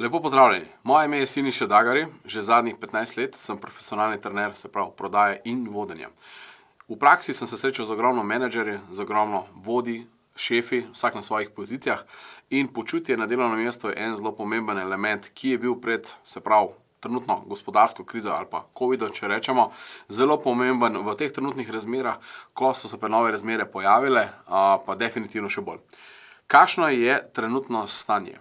Lepo pozdravljeni. Moje ime je Siniša Dagari. Že zadnjih 15 let sem profesionalni trener, se pravi prodaje in vodenja. V praksi sem se srečal z ogromno menedžerji, z ogromno vodij, šefi, vsak na svojih pozicijah, in počutje na delovnem mestu je en zelo pomemben element, ki je bil pred, se pravi, trenutno gospodarsko krizo ali pa COVID-om, če rečemo, zelo pomemben v teh trenutnih razmerah, ko so se pa nove razmere pojavile, pa definitivno še bolj. Kakšno je trenutno stanje?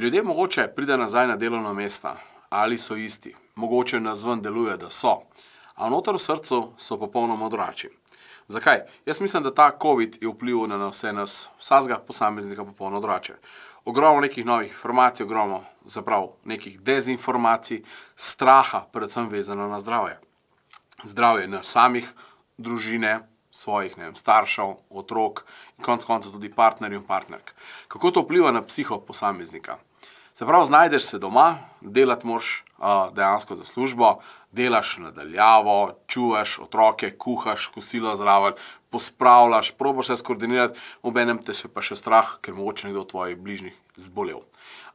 Ljudje mogoče pride nazaj na delovna mesta, ali so isti, mogoče nazven deluje, da so, a noter v srcu so popolnoma drugačni. Zakaj? Jaz mislim, da ta COVID je vplival na vse nas, vsakega posameznika popolnoma drugače. Ogromno nekih novih informacij, ogromno zaprav nekih dezinformacij, straha, predvsem vezano na zdravje. Zdravje na samih družine, svojih staršev, otrok in konec koncev tudi partnerjev in partnerk. Kako to vpliva na psiho posameznika? Se pravi, znajdeš se doma, delati moraš dejansko za službo, delaš nadaljavo, čuvaš otroke, kuhaš, kosilo zraven, pospravljaš, probaš se skoordinirati, obenem te pa še strah, ker mogoče nekdo od tvojih bližnjih zbolel.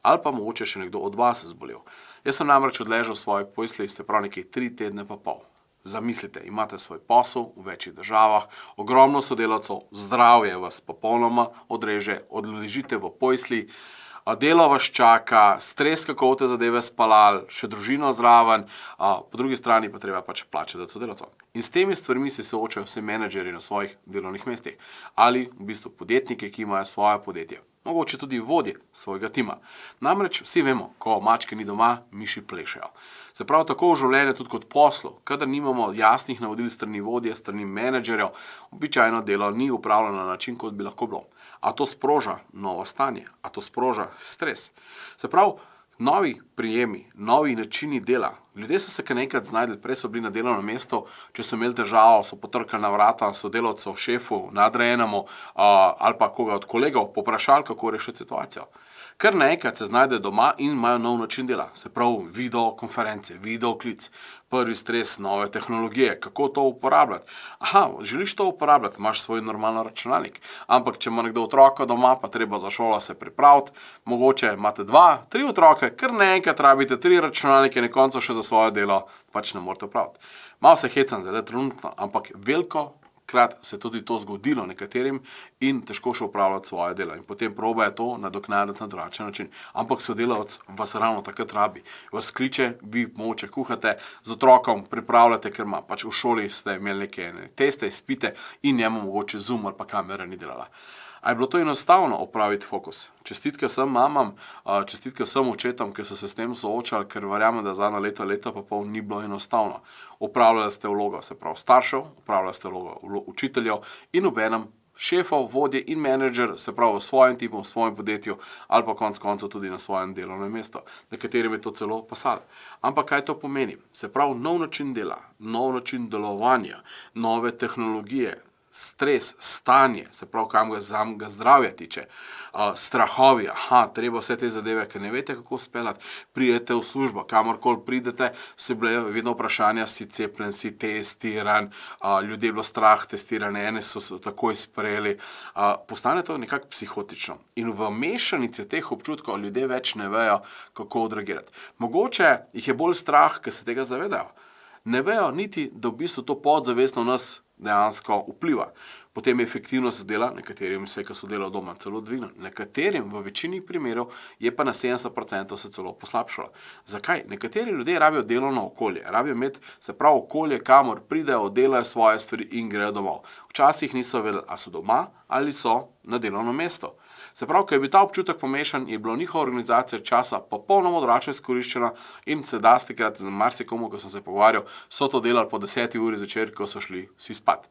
Ali pa mogoče še nekdo od vas zbolel. Jaz sem namreč odležal v svoji posli, ste prav nekaj 3 tedne pa pol. Zamislite, imate svoj posel v večjih državah, ogromno sodelavcev, zdravje vas popolnoma odreže, odležite v posli, delo vas čaka, stres, kako te zadeve spalali, še družino zraven, po drugi strani pa treba pač plačati sodelavcev. In s temi stvarmi se soočajo vsi menedžerji na svojih delovnih mestih. Ali v bistvu podjetniki, ki imajo svoje podjetje. Mogoče tudi vodje svojega tima. Namreč vsi vemo, ko mačke ni doma, miši plešejo. Se pravi, tako v življenju tudi kot poslu, kadar nimamo jasnih navodil strani vodje, strani menedžerjev, običajno delo ni upravljeno na način, kot bi lahko bilo. A to sproža novo stanje, a to sproža stres. Se pravi, novi prijemi, novi načini dela. Ljudje so se kar enkrat znajdli, prej so bili na delovnem mestu, če so imeli težavo, so potrkali na vrata sodelavcev, šefu, nadrejenemu ali pa koga od kolegov, poprašali, kako rešiti situacijo. Kar naenkrat se znajde doma in imajo nov način dela, se pravi videokonference, videoklic, prvi stres nove tehnologije, kako to uporabljati. Aha, želiš to uporabljati, imaš svoj normalno računalnik, ampak če ima nekdo otroka doma, pa treba za šolo se pripraviti, mogoče imate 2, 3 otroke, kar naenkrat rabite 3 računalnike, na koncu še za svoje delo, pač ne morete upraviti. Malo se hecam zdaj trenutno, ampak veliko krat se tudi to zgodilo nekaterim in težko še upravljati svoje delo. In potem probajo to nadoknaditi na drugačen način. Ampak sodelavec vas ravno takrat rabi. Vas kliče, vi mogoče kuhate, z otrokom pripravljate, ker ima pač v šoli ste imeli neke teste, izpite in njemu mogoče Zoom ali pa kamera ni delala. A je bilo to enostavno opraviti fokus? Čestitke vsem mamam, čestitke vsem očetom, ki so se s tem soočali, ker verjamem, da zadnja leto pa pol ni bilo enostavno. Opravljali ste vlogo, se pravi staršev, opravljali ste vlogo učiteljev in obenem šefov, vodje in menedžer, se pravi v svojem timu, v svojem podjetju ali pa konec koncev tudi na svojem delovnem mestu. Nekaterim je to celo pasalo. Ampak kaj to pomeni? Se pravi nov način dela, nov način delovanja, nove tehnologije, stres, stanje, se pravi, kam ga zdravje tiče, strahovi, treba vse te zadeve, ker ne veste, kako speljati, pridete v službo, kamorkoli pridete, so bile vedno vprašanja, si cepljen, si testiran, ljudje je bilo strah testirane, ene so takoj sprejeli, postane to nekako psihotično. In v mešanici teh občutkov ljudje več ne vejo, kako odreagirati. Mogoče jih je bolj strah, ker se tega zavedajo. Ne vejo niti, da v bistvu to podzavestno v nas dejansko vpliva. Potem je efektivnost dela, nekaterim se, ki so delali doma, celo dvignili. Nekaterim v večini primerov je pa na 70% se celo poslabšalo. Zakaj? Nekateri ljudje rabijo delovno okolje, rabijo imeti, se pravi, okolje, kamor pridejo, delajo svoje stvari in grejo domov. Včasih niso vedeli, ali so doma ali so na delovnem mestu. Se pravi, ko je bil ta občutek pomešan, je bila njihova organizacija časa popolnoma drugače izkoriščena in se dostikrat z marsikomu, ko sem se pogovarjal, so to delali po 10 uri zvečer, ko so šli vsi spat.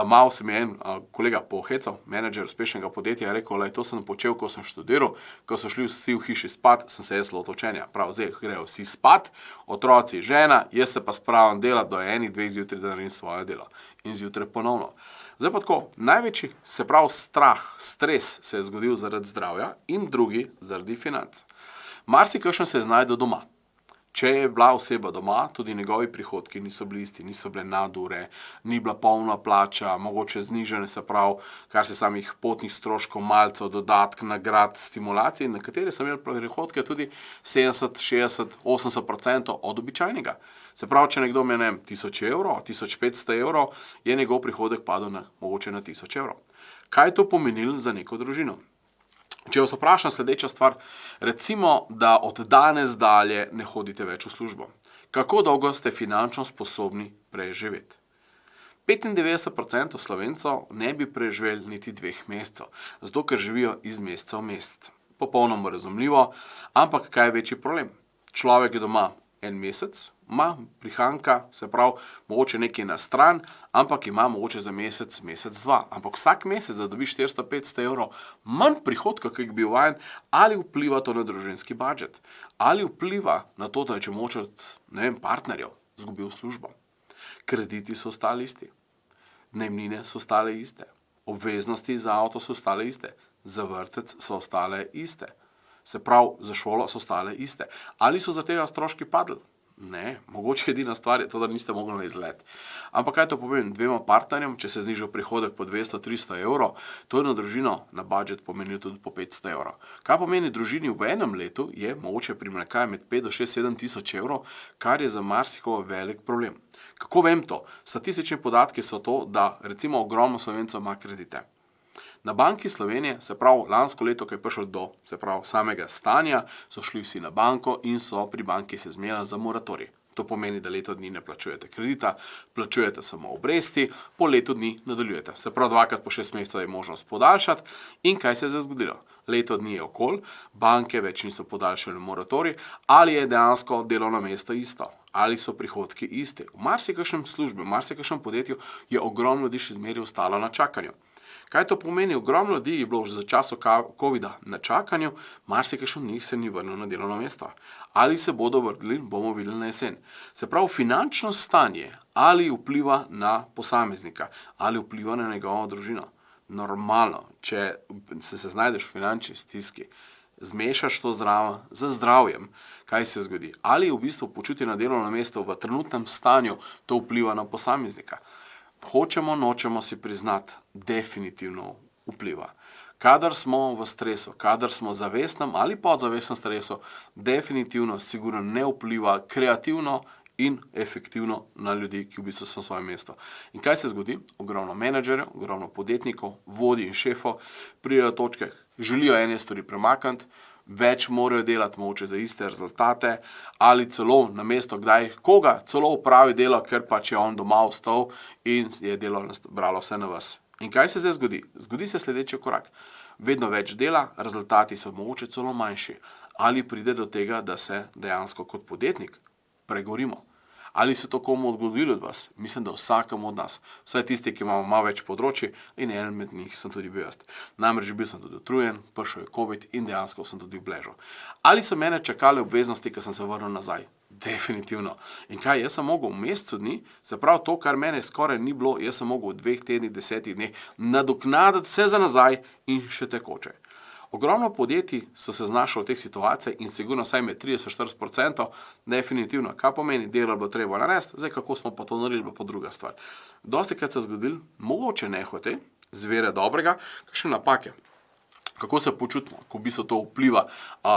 Malo se mi je en kolega pohecal, menedžer uspešnega podjetja, je rekel, to sem počel, ko sem študiral, ko so šli vsi v hiši spat, sem se jaz lotil učenja. Prav, zdaj grejo vsi spat, otroci, žena, jaz se pa spravim delati do 1-2 zjutraj, da naredim svoje delo. In zjutraj ponovno. Zdaj pa tako, največji, se pravi strah, stres se je zgodil zaradi zdravja in drugi zaradi financ. Marsikakšen se je znajdel doma. Če je bila oseba doma, tudi njegovi prihodki niso bili isti, niso bile nadure, ni bila polna plača, mogoče znižane, se pravi, kar se samih potnih stroškov, malcev, dodatk, nagrad, stimulacij, na katere so imeli prihodke tudi 70, 60, 80% od običajnega. Se pravi, če nekdo ima 1000 evrov, 1500 evrov, je njegov prihodek padel mogoče na 1000 evrov. Kaj je to pomenilo za neko družino? Če vas vprašam sledeča stvar, recimo, da od danes dalje ne hodite več v službo. Kako dolgo ste finančno sposobni preživeti? 95% Slovencev ne bi preživeli niti 2 mesecev, zato ker živijo iz meseca v mesec. Popolnoma razumljivo, ampak kaj je večji problem? Človek je doma 1 mesec, ima prihranka, se pravi, mogoče nekaj na stran, ampak ima mogoče za mesec, mesec, 2. Ampak vsak mesec, da dobi 400-500 evrov manj prihodka, ki bi bil vajen, ali vpliva to na družinski budžet, ali vpliva na to, da je če moče od, partnerjev izgubil službo. Krediti so ostali isti, najemnine so ostale iste, obveznosti za avto so ostale iste, za vrtec so ostale iste. Se pravi, za šolo so ostale iste. Ali so za tega stroški padli? Ne, mogoče edina stvar je to, da niste mogli na izlet. Ampak kaj to pomeni? 2 partnerjem, če se znižal prihodek po 200-300 evrov, to je na družino na budžet pomeni tudi po 500 evrov. Kaj pomeni družini v enem letu, je mogoče primanjkljaj med 5 do 6-7 tisoč evrov, kar je za marsikoga velik problem. Kako vem to? Statistični podatki so to, da recimo ogromno Slovencev ima kredite. Na Banki Slovenije, se pravi, lansko leto, ko je prišlo do, se pravi, samega stanja, so šli vsi na banko in so pri banki se zmenili za moratorij. To pomeni, da leto dni ne plačujete kredita, plačujete samo obresti, po letu dni nadaljujete. Se pravi, 2krat po 6 mesecev je možnost podaljšati. In kaj se je zgodilo? Leto dni je okoli, banke več niso podaljšale moratorij, ali je dejansko delovno mesto isto, ali so prihodki isti. V marsikakšnem službi, v marsikakšnem podjetju je ogromno ljudi še zmeraj ostalo na čakanju. Kaj to pomeni? Ogromno ljudi je bilo že za času covida na čakanju, marsikakšen od njih se ni vrnil na delovno mesto. Ali se bodo vrnili, bomo videli na jesen. Se pravi, finančno stanje ali vpliva na posameznika, ali vpliva na njegovo družino. Normalno, če se znajdeš v finančni stiski, zmešaš to zraven z zdravjem, kaj se zgodi? Ali v bistvu počutje na delovnem mestu v trenutnem stanju to vpliva na posameznika? Hočemo, nočemo si priznati, definitivno vpliva. Kadar smo v stresu, kadar smo zavestnem ali podzavestnem stresu, definitivno sigurno ne vpliva kreativno in efektivno na ljudi, ki v bistvu so na svojem mestu. In kaj se zgodi? Ogromno menedžerjev, ogromno podjetnikov, vodij in šefov pridejo do točke, želijo ene stvari premakniti, več morajo delati mogoče za iste rezultate, ali celo na mesto kdaj koga celo opravi delo, ker pač je on doma ostal in je delo bralo vse na vas. In kaj se zdaj zgodi? Zgodi se sledeči korak. Vedno več dela, rezultati so mogoče celo manjši. Ali pride do tega, da se dejansko kot podjetnik pregorimo? Ali se to komu zgodilo od vas? Mislim, da vsakemu od nas. Vsaj tisti, ki imamo malo več področji in eden med njih sem tudi bil jaz. Namreč bil sem tudi utrujen, prišel je COVID in dejansko sem tudi obležal. Ali so mene čakale obveznosti, ko sem se vrnil nazaj? Definitivno. In kaj, jaz sem mogel v mesecu dni, se pravi to, kar mene skoraj ni bilo, jaz sem mogel v 2 tednih, 10 dneh nadoknaditi vse za nazaj in še tekoče. Ogromno podjetij so se znašli v teh situacijah in sigurno vsaj med 30-40%, definitivno. Kaj pomeni, delo bo treba narediti, zdaj kako smo pa to naredili, pa druga stvar. Dostikrat se je zgodilo, mogoče nehote, z vere dobrega, kakšne napake. Kako se počutimo, ko v bistvu to vpliva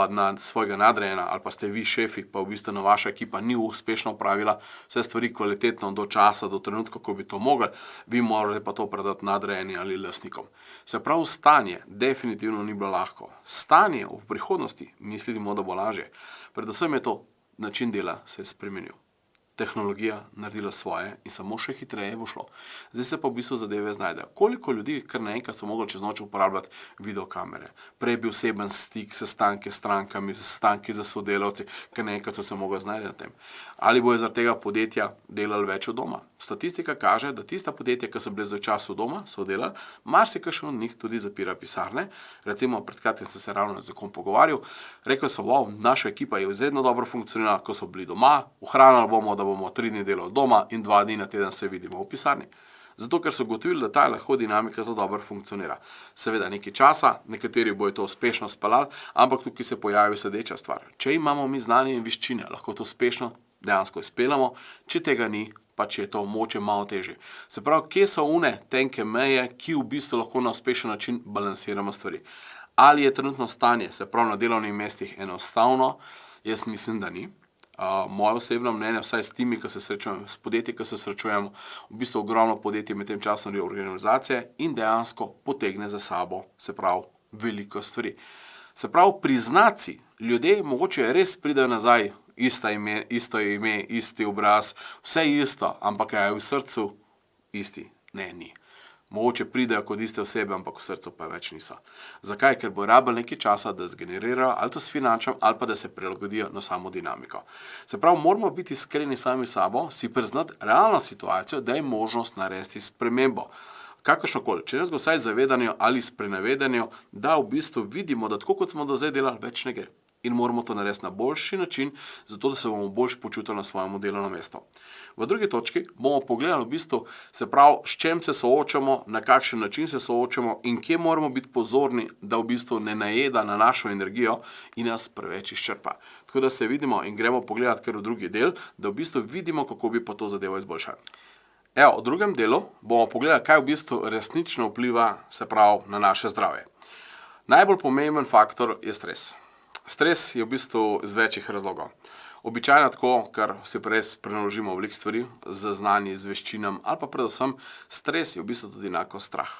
na svojega nadrejena ali pa ste vi šefi, pa v bistvu vaša ekipa ni uspešno opravila vse stvari kvalitetno do časa, do trenutka, ko bi to mogli, vi morate pa to predati nadrejeni ali lastnikom. Se pravi, stanje definitivno ni bilo lahko. Stanje v prihodnosti mislimo, da bo lažje. Predvsem je to način dela se je spremenil. Tehnologija naredila svoje in samo še hitreje bo šlo. Zdaj se pa v bistvu zadeve znajdejo. Koliko ljudi, kar naenkrat so mogli čez noč uporabljati videokamere. Prej je bil oseben stik, sestanke s strankami, sestanki z sodelavci, kar naenkrat so se mogli znajti na tem. Ali bojo zaradi tega podjetja delali več od doma? Statistika kaže, da tista podjetja, ki so bile za čas od doma, so delali, marsikakšen od njih tudi zapira pisarne. Recimo, pred kratkim sem se ravno z nekom pogovarjal, rekel so, wow, naša ekipa je izredno dobro funkcionirala, ko so bili doma, ohranili bomo, da bomo 3 dni delali doma in 2 dni na teden se vidimo v pisarni. Zato, ker so ugotovili, da ta lahko dinamika zelo dobro funkcionira. Seveda nekaj časa, nekateri bojo to uspešno speljali, ampak tukaj se pojavi sledeča stvar. Če imamo mi znanje in veščine, lahko to uspešno dejansko izpeljamo, če tega ni, pa če je to moče malo težje. Se pravi, kje so one tenke meje, ki v bistvu lahko na uspešen način balansiramo stvari. Ali je trenutno stanje, se pravi na delovnih mestih, enostavno? Jaz mislim, da ni. Moje osebno mnenje, vsaj s temi, ki se srečujemo, s podjetji, ki se srečujemo, v bistvu ogromno podjetij med tem časom reorganizacije in dejansko potegne za sabo, se pravi, veliko stvari. Se pravi, priznati si, ljudje mogoče res pridejo nazaj, isto ime, isti obraz, vse isto, ampak je v srcu isti? Ne, ni. Mogoče pridejo kot iste osebe, ampak v srcu pa več niso. Zakaj? Ker bo rabili nekaj časa, da zgenerirajo ali to s finančem, ali pa da se prilagodijo na samo dinamiko. Se pravi, moramo biti iskreni sami sabo, si priznati realno situacijo, da je možnost narediti spremembo. Kakršnokoli, če nas ga vsaj zavedanju ali sprenevedanju, da v bistvu vidimo, da tako kot smo do zdaj delali, več ne gre. In moramo to narediti na boljši način, zato da se bomo boljš počutili na svojem delovnem mestu. V drugi točki bomo pogledali v bistvu, se pravi, s čem se soočamo, na kakšen način se soočamo in kje moramo biti pozorni, da v bistvu ne najeda na našo energijo in nas preveč izčrpa. Tako da se vidimo in gremo pogledati kar v drugi del, da v bistvu vidimo, kako bi pa to zadevo izboljšali. Evo, v drugem delu bomo pogledali, kaj v bistvu resnično vpliva, se pravi, na naše zdravje. Najbolj pomemben faktor je stres. Stres je v bistvu iz večjih razlogov. Običajno tako, ker si res prenaložimo veliko stvari z znanji, z veščinami, ali pa predvsem stres je v bistvu tudi enako strah.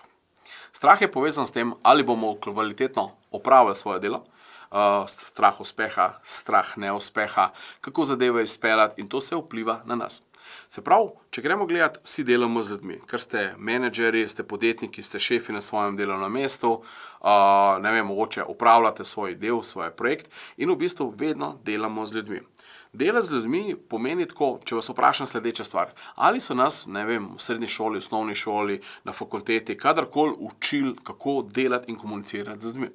Strah je povezan s tem, ali bomo kvalitetno opravili svoje delo, strah uspeha, strah neuspeha, kako zadeve izpeljati in to se vpliva na nas. Se pravi, če gremo gledati, vsi delamo z ljudmi, ker ste menedžeri, ste podjetniki, ste šefi na svojem delovnem mestu, ne vem, mogoče upravljate svoj del, svoj projekt in v bistvu vedno delamo z ljudmi. Delati z ljudmi pomeni tako, če vas vprašam sledeča stvar, ali so nas, ne vem, v srednji šoli, osnovni šoli, na fakulteti, kadarkoli učili, kako delati in komunicirati z ljudmi.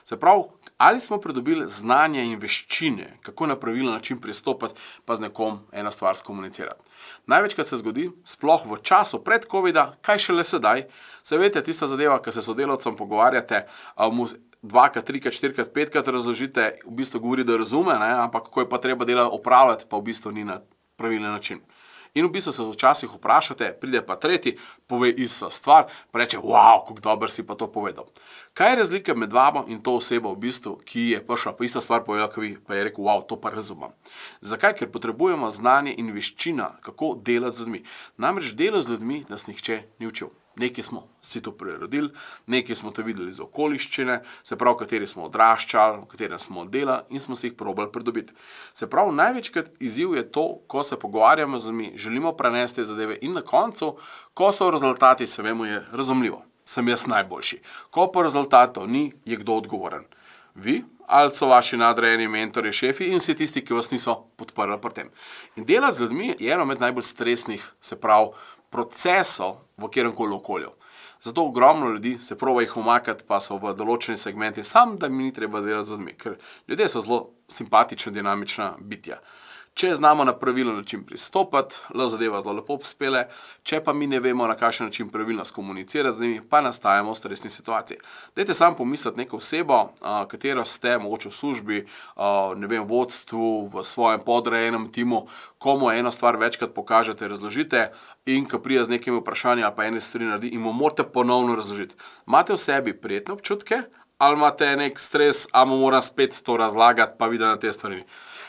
Se pravi, ali smo pridobili znanje in veščine, kako na pravilen način pristopati, pa z nekom eno stvar skomunicirati. Največkrat se zgodi, sploh v času pred covida, kaj šele sedaj, se veste, tista zadeva, ki se sodelavcem pogovarjate, mu dvakrat, trikrat, štirikrat, petkrat razložite, v bistvu govori, da razume, ampak kako je pa treba delo opravljati, pa v bistvu ni na pravilen način. In v bistvu se včasih vprašate, pride pa tretji, pove isto stvar, pa reče, wow, kako dobro si pa to povedal. Kaj je razlika med vama in to osebo v bistvu, ki je prišla pa ista stvar povedala, kot vi, pa je rekel, wow, to pa razumem. Zakaj? Ker potrebujemo znanje in veščina, kako delati z ljudmi. Namreč delo z ljudmi nas nihče ni učil. Nekaj smo si to prirodili, nekaj smo to videli iz okoliščine, se pravi, v kateri smo odraščali, v kateri smo delali in smo si jih probali pridobiti. Se pravi, največkrat izziv je to, ko se pogovarjamo z ljudmi, želimo prenesti zadeve in na koncu, ko so rezultati, se vemo, je razumljivo. Sem jaz najboljši. Ko pa rezultatov ni, je kdo odgovoren? Vi ali so vaši nadrejeni mentori, šefi in vsi tisti, ki vas niso podprli pri tem. In delati z ljudmi je eno med najbolj stresnih, se pravi, procesov v kjerkoli okolju. Zato ogromno ljudi se proba jih umakati, pa so v določeni segmenti, sam da mi ni treba delati z ljudmi, ker ljudje so zelo simpatična, dinamična bitja. Če znamo na pravilen način pristopati, zadeva zelo lepo spele, če pa mi ne vemo, na kakšen način pravilno skomunicirati z njimi, pa nastajamo v stresni situaciji. Dajte samo pomisliti neko osebo, katero ste, mogoče v službi, ne vem, vodstvu, v svojem podrejenem timu, komu eno stvar večkrat pokažete, razložite in ko pride z nekimi vprašanji ali pa ene stvari naredi in mu morate ponovno razložiti. Imate v sebi prijetne občutke ali imate nek stres, a mu moram spet to razlagati, pa videti na te stvari.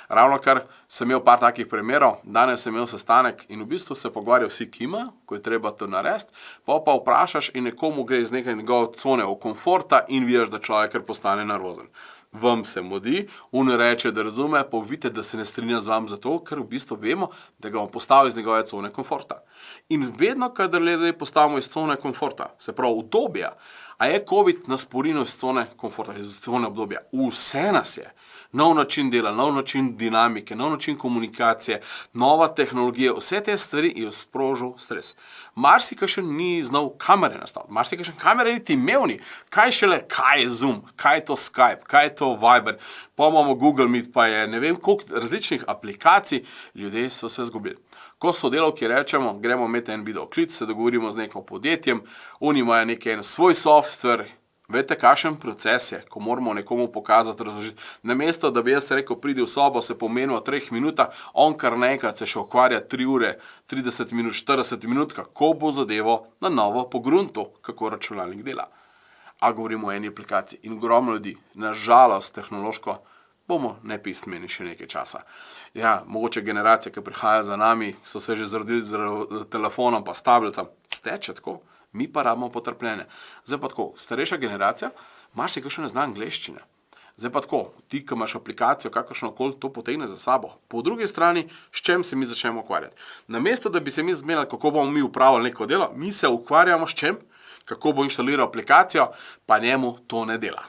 Ravno kar sem imel par takih primerov, danes sem imel sestanek in v bistvu se pogovarjajo vsi kima, ko je treba to narediti, pa vprašaš in nekomu gre iz nekaj njegove cone v komforta in vidiš, da človek kar postane nervozen. Vam se modi, on reče, da razume, pa vidite, da se ne strinja z vam zato, ker v bistvu vemo, da ga bomo postavili iz njegove cone komforta. In vedno, kadar ljudje postavimo iz cone komforta, se pravi obdobja, a je COVID nas porinil iz cone komforta, iz cone obdobja. Vse nas je. Nov način dela, nov način dinamike, nov način komunikacije, nova tehnologija, vse te stvari je sprožil stres. Marsikakšen ni znal kamere nastaviti, marsikakšen kamere niti imel ni. Kaj šele, kaj je Zoom, kaj je to Skype, kaj je to Viber, pa imamo Google Meet, pa je ne vem koliko različnih aplikacij, ljudje so se zgubili. Ko sodelavki rečemo, gremo imeti en videoklic, se dogovorimo z nekim podjetjem, oni imajo en svoj software. Veste, kakšen proces je, ko moramo nekomu pokazati, razložiti. Namesto, da bi jaz rekel, pridi v sobo, se pomenil v 3 minutah, on kar nekaj se še ukvarja 3 ure, 30 minut, 40 minut, kako bo zadevo na novo pogrunto, kako računalnik dela. A govorimo o eni aplikaciji in ogromno ljudi, nažalost, tehnološko, bomo nepismeni še nekaj časa. Ja, mogoče generacija, ki prihaja za nami, so se že zrodili z telefonom pa s tablicam, steče tako. Mi pa rabimo potrpljenje. Zdaj pa tako, starejša generacija, imaš si kakšne ne zna angleščine. Zdaj pa tako, ti, ki imaš aplikacijo, kakršnokoli to potegne za sabo. Po drugi strani, s čem se mi začnemo ukvarjati? Namesto, da bi se mi zmenili, kako bomo mi upravili neko delo, mi se ukvarjamo s čem, kako bo inštaliral aplikacijo, pa njemu to ne dela.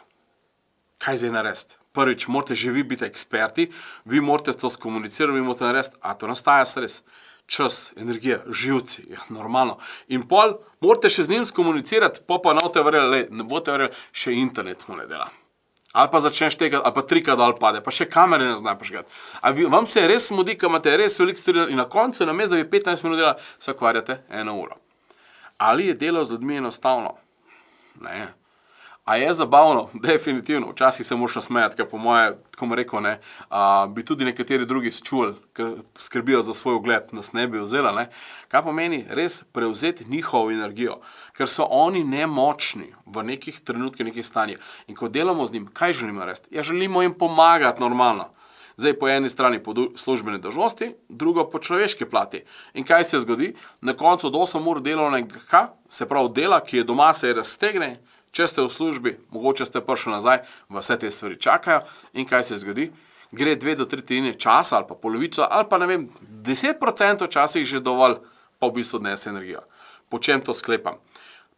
Kaj zdaj narediti? Prvič, morate že vi biti eksperti, vi morate to skomunicirati, vi morate narediti, a to nastaja stres. Čas, energija, živci, ja, normalno. In pol morate še z njim skomunicirati, pa ne boste verjeli, še internet mu ne dela. Ali pa začneš tega, ali pa 3-krat dol pade, pa še kamere ne zna prižgati. Vam se res smodi, ko imate res veliko stvari in na koncu, namesto da bi 15 minut delali, se ukvarjate 1 uro. Ali je delo z ljudmi enostavno? Ne. A je zabavno? Definitivno. Včasih se moraš nasmejati, ker po moje, tako mu rekel, bi tudi nekateri drugi čuli, ker skrbijo za svoj ugled, nas ne bi vzela. Ne? Kaj pomeni res prevzeti njihovo energijo, ker so oni nemočni v nekih trenutkih, nekih stanjih. In ko delamo z njim, kaj želimo narediti? Ja, želimo jim pomagati normalno. Zdaj po eni strani po službene dolžnosti, drugo po človeški plati. In kaj se zgodi? Na koncu od 8 ur delovnega, se pravi dela, ki je doma, se raztegne. Če ste v službi, mogoče ste prišli nazaj, vse te stvari čakajo in kaj se zgodi? Gre 2 do 3 časa ali pa polovico ali pa 10% časih že dovolj, pa v bistvu odnese energijo. Po čem to sklepam?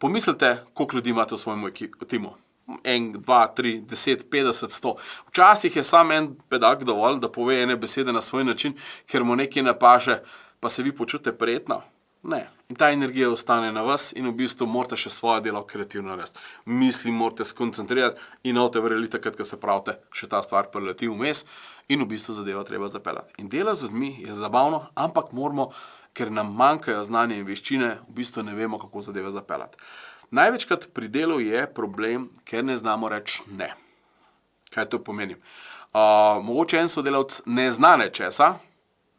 Pomislite, koliko ljudi imate v svojem timu. 1, 2, 3, 10, 50, 100. Včasih je samo en pedak dovolj, da pove ene besede na svoj način, ker mu nekaj ne paše, pa se vi počutite prijetno. Ne. In ta energija ostane na vas in v bistvu morate še svoje delo kreativno narediti. Misli morate skoncentrirati in ne verjeli takrat, ko se pravite, še ta stvar preleti vmes in v bistvu zadevo treba zapeljati. In delo z ljudmi je zabavno, ampak moramo, ker nam manjkajo znanje in veščine, v bistvu ne vemo, kako zadeve zapeljati. Največkrat pri delu je problem, ker ne znamo reči ne. Kaj to pomeni? Mogoče en sodelavec ne zna nečesa,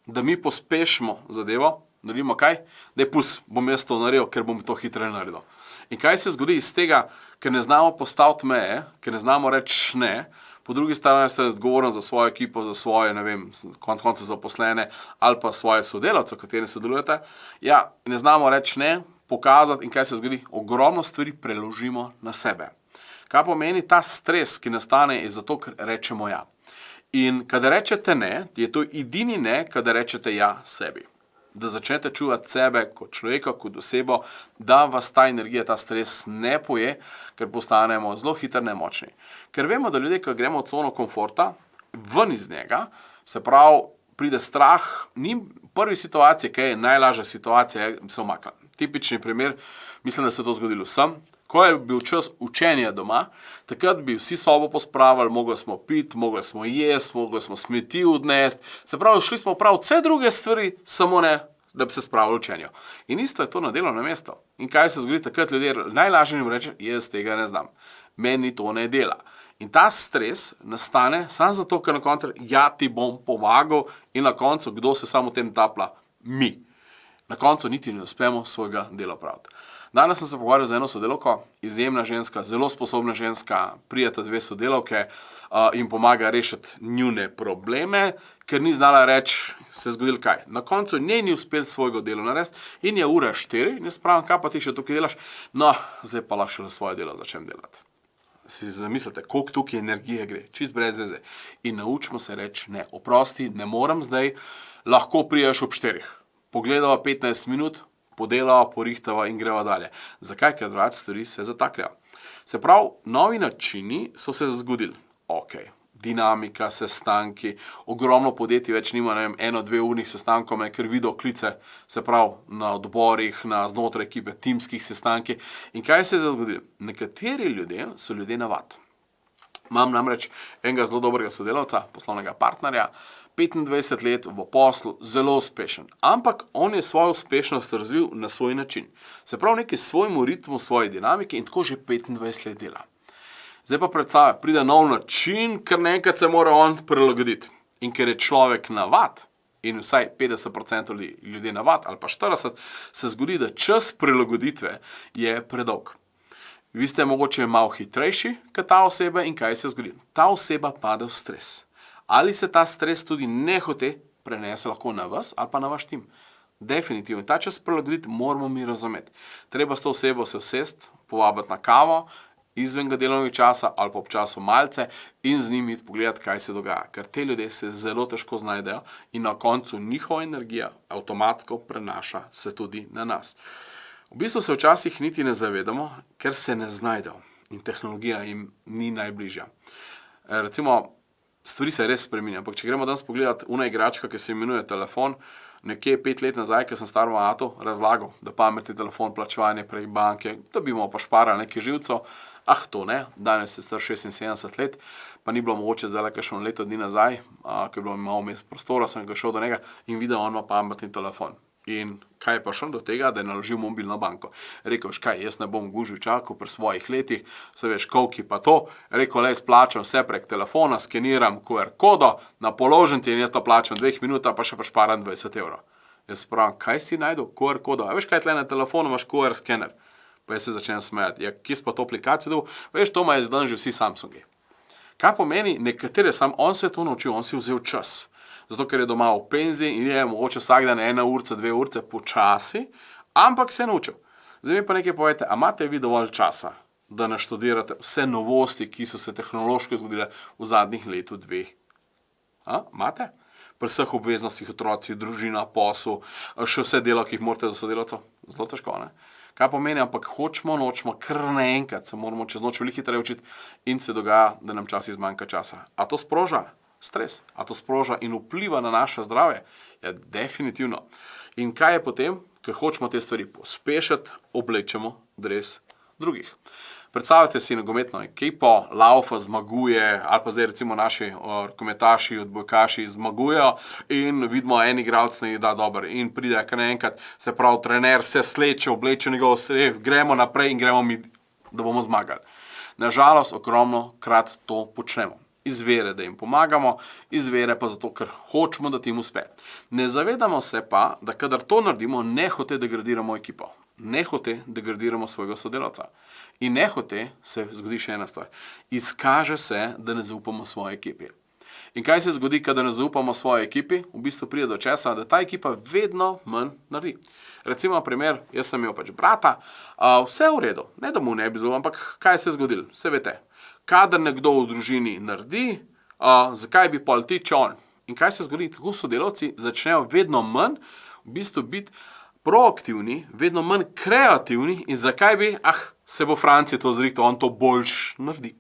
da mi pospešimo zadevo, naredimo kaj? Daj pust, bom jaz to naredil, ker bom to hitreje naredil. In kaj se zgodi iz tega, ker ne znamo postaviti meje, ker ne znamo reči ne, po drugi strani ste odgovorni za svojo ekipo, za svoje, konec koncev zaposlene ali pa svoje sodelavce, v katerih sodelujete, ja, ne znamo reči ne, pokazati in kaj se zgodi? Ogromno stvari preložimo na sebe. Kaj pomeni ta stres, ki nastane, je zato, ker rečemo ja. In kadar rečete ne, je to edini ne, kadar rečete ja sebi. Da začnete čuvati sebe kot človeka, kot osebo, da vas ta energija, ta stres ne poje, ker postanemo zelo hitro nemočni. Ker vemo, da ljudje, ko gremo v cono komforta, ven iz njega, se pravi, pride strah, ni prvi situacije, ki je najlažja situacija, se umakne. Tipični primer, mislim, da se to zgodilo vsem. Ko je bil čas učenja doma, takrat bi vsi sobo pospravili, mogli smo piti, mogli smo jesti, mogli smo smeti odnesti. Se pravi, šli smo prav vse druge stvari, samo ne, da bi se spravili učenju. In isto je to na delovnem mestu. In kaj se zgodi takrat ljudje? Najlažje jim reče, jaz tega ne znam. Meni to ne dela. In ta stres nastane samo zato, ker na koncu ja ti bom pomagal in na koncu kdo se samo v tem taplja? Mi. Na koncu niti ne uspemo svojega dela opraviti. Danes sem se pogovarjal z eno sodelavko, izjemna ženska, zelo sposobna ženska, prideta 2 sodelavke in pomaga rešiti njune probleme, ker ni znala reči, se je zgodilo kaj. Na koncu njej ni uspel svojega dela narediti in je 4 in jaz pravim, kaj pa ti še tukaj delaš? No, zdaj pa lahko še svoje delo začnem delati. Si zamislite, koliko tukaj energije gre, čist brez veze. In naučimo se reči ne, oprosti, ne morem zdaj, lahko priješ ob 4. Pogledava 15 minut, podelava, porihtava in greva dalje. Zakaj? Ker drugače stvari se zataknejo. Se pravi, novi načini so se zgodili. Ok, dinamika, sestanki, ogromno podjetij več nima, 1-2 urnih sestankov, ker video klice, se pravi, na odborih, na znotraj ekipe, timskih sestankih. In kaj se je zgodilo? Nekateri ljudje so ljudje navad. Imam namreč enega zelo dobrega sodelavca, poslovnega partnerja, 25 let v poslu, zelo uspešen. Ampak on je svojo uspešnost razvil na svoj način. Se pravi, neki svojemu ritmu, svoji dinamiki in tako že 25 let dela. Zdaj pa predstavlja, pride nov način, ker nekaj se mora on prilagoditi. In ker je človek navad, in vsaj 50% ljudi navad, ali pa 40%, se zgodi, da čas prilagoditve je predolg. Vi ste mogoče malo hitrejši kot ta oseba in kaj se zgodi? Ta oseba pade v stres. Ali se ta stres tudi nehote prenese lahko na vas ali pa na vaš tim? Definitivno. Ta čas prilagoditi moramo mi razumeti. Treba s to osebo se usesti, povabiti na kavo, izven delovnega časa ali pa ob času malce in z njimi pogledati, kaj se dogaja. Ker te ljudje se zelo težko znajdejo in na koncu njihova energija avtomatsko prenaša se tudi na nas. V bistvu se včasih niti ne zavedamo, ker se ne znajdejo in tehnologija jim ni najbližja. Recimo, stvari se res spreminjajo, ampak če gremo danes pogledati una igračka, ki se imenuje telefon, nekje 5 let nazaj, ko sem star v avtu, razlagal, da pametni telefon, plačevanje prek banke, da bi mu pa šparali nekaj živcev. To ne, danes je star 76 let, pa ni bilo mogoče zdaj kakšno leto dni nazaj, ko je bilo malo vmes prostora, sem ga šel do njega in videl, on ima pametni telefon. In kaj je prišel do tega, da je naložil mobilno banko. Rekel, kaj, jaz ne bom gužvi čakal pri svojih letih, se veš, koliki pa to. Rekel, le splačam vse prek telefona, skeniram QR kodo na položnici in jaz to plačam 2 minutah, pa še pašparam 20 evrov. Jaz pravim, kaj si najdel QR kodo? A veš, kaj tle na telefonu imaš QR skener? Pa jaz se začnem smejati. Ja, kje si pa to aplikacijo dal? Veš, to imajo zdaj že vsi Samsungi. Kaj pomeni, nekatere on se je to naučil, on si vzel čas. Zato, ker je doma v penziji in je mogoče vsak dan 1 ura, 2 ure počasi, ampak se je naučil. Zdaj mi pa nekaj povejte, a imate vi dovolj časa, da naštudirate vse novosti, ki so se tehnološko zgodile v zadnjih letu 2? Imate? Pri vseh obveznostih, otroci, družina, posel, še vse delo, ki jih morate za sodelavcev? Zelo težko, ne? Kaj pomeni, ampak hočemo, nočemo, kar naenkrat se moramo čez noč veliko hitreje učiti in se dogaja, da nam časi zmanjka časa. A to sproža stres? A to sproža in vpliva na naše zdravje? Ja, definitivno. In kaj je potem, ko hočemo te stvari pospešiti, oblečemo dres drugih. Predstavljate si nogometno ekipo, laufa, zmaguje, ali pa zdaj recimo naši rokometaši, odbojkaši zmagujejo in vidimo, en igralec ne da dober in pride kar naenkrat, se pravi, trener se sleče, obleče njegov srev, gremo naprej in gremo mi, da bomo zmagali. Nažalost, ogromno krat to počnemo. Iz vere, da jim pomagamo, iz vere pa zato, ker hočemo, da tim uspe. Ne zavedamo se pa, da kadar to naredimo, nehote degradiramo ekipo. Nehote degradiramo svojega sodelavca. In nehote se zgodi še ena stvar. Izkaže se, da ne zaupamo svoji ekipi. In kaj se zgodi, kadar ne zaupamo svoji ekipi? V bistvu pride do česa, da ta ekipa vedno manj naredi. Recimo primer, jaz sem imel brata, vse v redu, ne da mu ne bi zaupal, ampak kaj se je zgodilo? Vse veste. Kadar nekdo v družini naredi, zakaj bi pol ti, če on? In kaj se zgodi? Tako sodelavci začnejo vedno manj v bistvu biti proaktivni, vedno manj kreativni in zakaj bi, se bo Franci to zrihtal, on to boljš naredi.